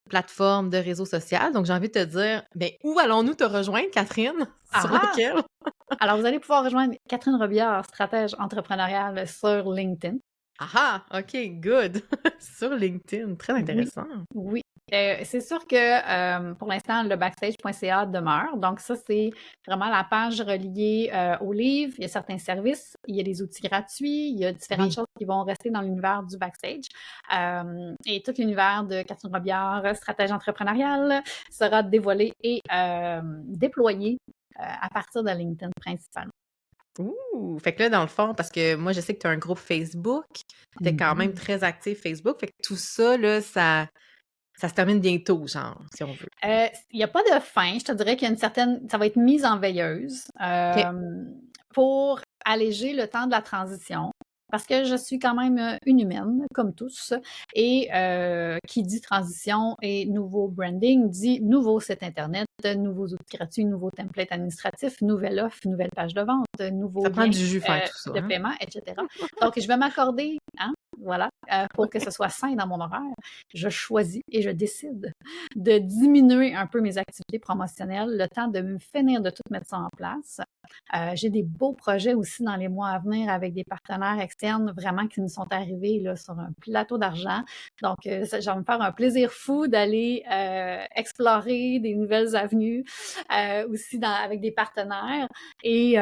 plateforme de réseau social. Donc, j'ai envie de te dire, ben, où allons-nous te rejoindre, Catherine? Sur Ah! lequel? Alors, vous allez pouvoir rejoindre Catherine Robillard, stratège entrepreneuriale sur LinkedIn. Ah! OK, good. Sur LinkedIn. Très Oui, intéressant. oui. C'est sûr que pour l'instant, le backstage.ca demeure. Donc, ça, c'est vraiment la page reliée au livre. Il y a certains services, il y a des outils gratuits, il y a différentes Oui. choses qui vont rester dans l'univers du backstage. Et tout l'univers de Catherine Robillard, stratège entrepreneuriale, sera dévoilé et déployé à partir de LinkedIn principalement. Ouh! Fait que là, dans le fond, parce que moi, je sais que tu as un groupe Facebook, tu es quand même très actif Facebook. Fait que tout ça, là, ça se termine bientôt, genre, si on veut. Il n'y a pas de fin. Je te dirais qu'il y a une certaine. Ça va être mise en veilleuse OK. pour alléger le temps de la transition. Parce que je suis quand même une humaine, comme tous. Et qui dit transition et nouveau branding dit nouveau site Internet, nouveaux outils gratuits, nouveaux templates administratifs, nouvelle offre, nouvelle page de vente, nouveaux Ça prend liens du jus faire tout ça, de hein? paiement, etc. Donc, je vais m'accorder, hein, voilà, pour que ce soit sain dans mon horaire. Je choisis et je décide de diminuer un peu mes activités promotionnelles, le temps de me finir de tout mettre ça en place. J'ai des beaux projets aussi dans les mois à venir avec des partenaires externes vraiment qui nous sont arrivés là, sur un plateau d'argent. Donc, ça va me faire un plaisir fou d'aller explorer des nouvelles avenues aussi avec des partenaires. Et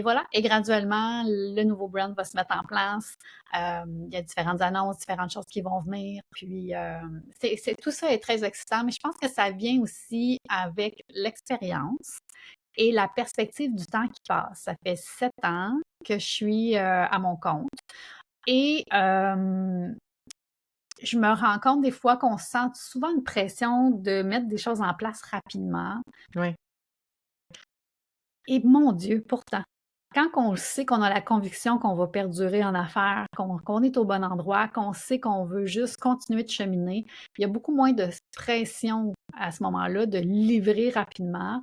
voilà. Et graduellement, le nouveau brand va se mettre en place. Il y a différentes annonces, différentes choses qui vont venir. Puis, tout ça est très excitant, mais je pense que ça vient aussi avec l'expérience et la perspective du temps qui passe. Ça fait 7 ans que je suis à mon compte et je me rends compte des fois qu'on sent souvent une pression de mettre des choses en place rapidement. Oui. Et mon Dieu, pourtant, quand on sait qu'on a la conviction qu'on va perdurer en affaires, qu'on est au bon endroit, qu'on sait qu'on veut juste continuer de cheminer, il y a beaucoup moins de pression à ce moment-là de livrer rapidement.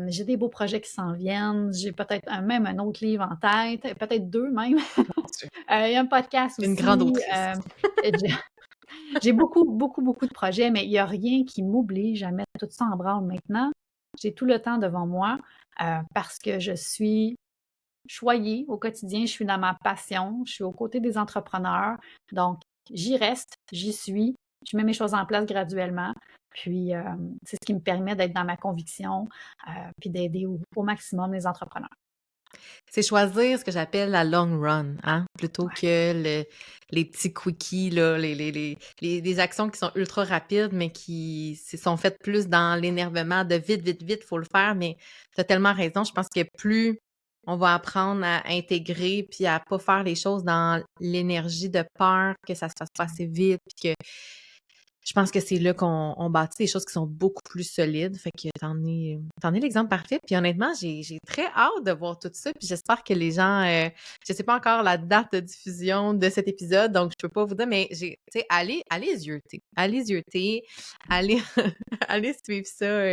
J'ai des beaux projets qui s'en viennent. J'ai peut-être même un autre livre en tête, peut-être 2 même. Mon Dieu. Il y a un podcast Une grande aussi. autrice. J'ai beaucoup, beaucoup, beaucoup de projets, mais il n'y a rien qui m'oblige à mettre tout ça en branle maintenant. J'ai tout le temps devant moi parce que je suis choyée au quotidien, je suis dans ma passion, je suis aux côtés des entrepreneurs. Donc, j'y reste, j'y suis, je mets mes choses en place graduellement. Puis, c'est ce qui me permet d'être dans ma conviction puis d'aider au maximum les entrepreneurs. C'est choisir ce que j'appelle la long run, hein, plutôt Ouais. que les petits quickies, là, les actions qui sont ultra rapides, mais qui sont faites plus dans l'énervement de vite, vite, vite, faut le faire. Mais tu as tellement raison. Je pense que plus on va apprendre à intégrer puis à pas faire les choses dans l'énergie de peur que ça se fasse pas assez vite, puis que je pense que c'est là qu'on bâtit des choses qui sont beaucoup plus solides. Fait que t'en es l'exemple parfait. Puis honnêtement, j'ai très hâte de voir tout ça. Puis j'espère que les gens, je sais pas encore la date de diffusion de cet épisode, donc je peux pas vous dire, mais tu sais, allez zioter, allez, allez suivre ça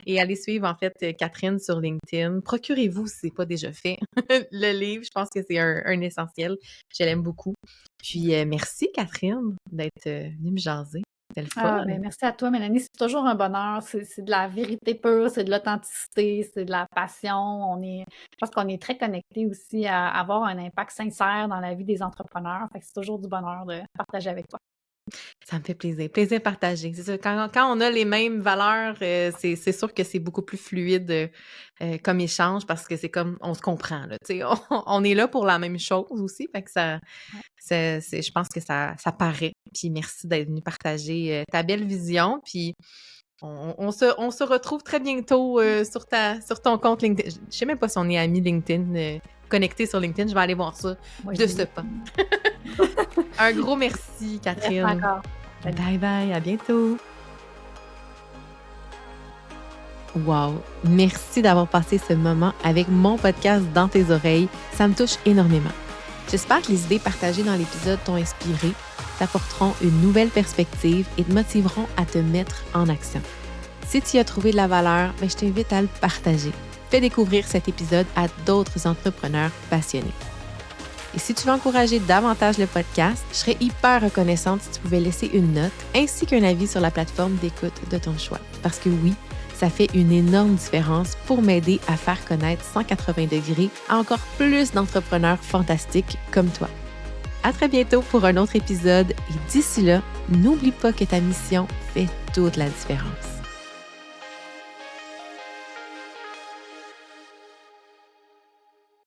et allez suivre en fait Catherine sur LinkedIn. Procurez-vous si c'est pas déjà fait le livre. Je pense que c'est un essentiel. Je l'aime beaucoup. Puis merci Catherine d'être venue me jaser. C'était le Ah, fun. ben merci à toi, Mélanie. C'est toujours un bonheur. C'est de la vérité pure, c'est de l'authenticité, c'est de la passion. Je pense qu'on est très connectés aussi à avoir un impact sincère dans la vie des entrepreneurs. Fait que c'est toujours du bonheur de partager avec toi. Ça me fait plaisir. Plaisir partagé. C'est ça. Quand on a les mêmes valeurs, c'est sûr que c'est beaucoup plus fluide comme échange parce que c'est comme on se comprend. Là, tu sais. On est là pour la même chose aussi. Fait que Ouais. je pense que ça paraît. Puis merci d'être venu partager ta belle vision. Puis on se retrouve très bientôt sur ton compte LinkedIn. Je sais même pas si on est amis LinkedIn, connectés sur LinkedIn. Je vais aller voir ça Moi, de je ce l'ai. pas. Un gros merci, Merci Catherine. encore. Salut. Bye bye, à bientôt. Wow! Merci d'avoir passé ce moment avec mon podcast dans tes oreilles. Ça me touche énormément. J'espère que les idées partagées dans l'épisode t'ont inspiré, t'apporteront une nouvelle perspective et te motiveront à te mettre en action. Si tu y as trouvé de la valeur, je t'invite à le partager. Fais découvrir cet épisode à d'autres entrepreneurs passionnés. Et si tu veux encourager davantage le podcast, je serais hyper reconnaissante si tu pouvais laisser une note ainsi qu'un avis sur la plateforme d'écoute de ton choix. Parce que oui, ça fait une énorme différence pour m'aider à faire connaître 180 degrés à encore plus d'entrepreneurs fantastiques comme toi. À très bientôt pour un autre épisode et d'ici là, n'oublie pas que ta mission fait toute la différence.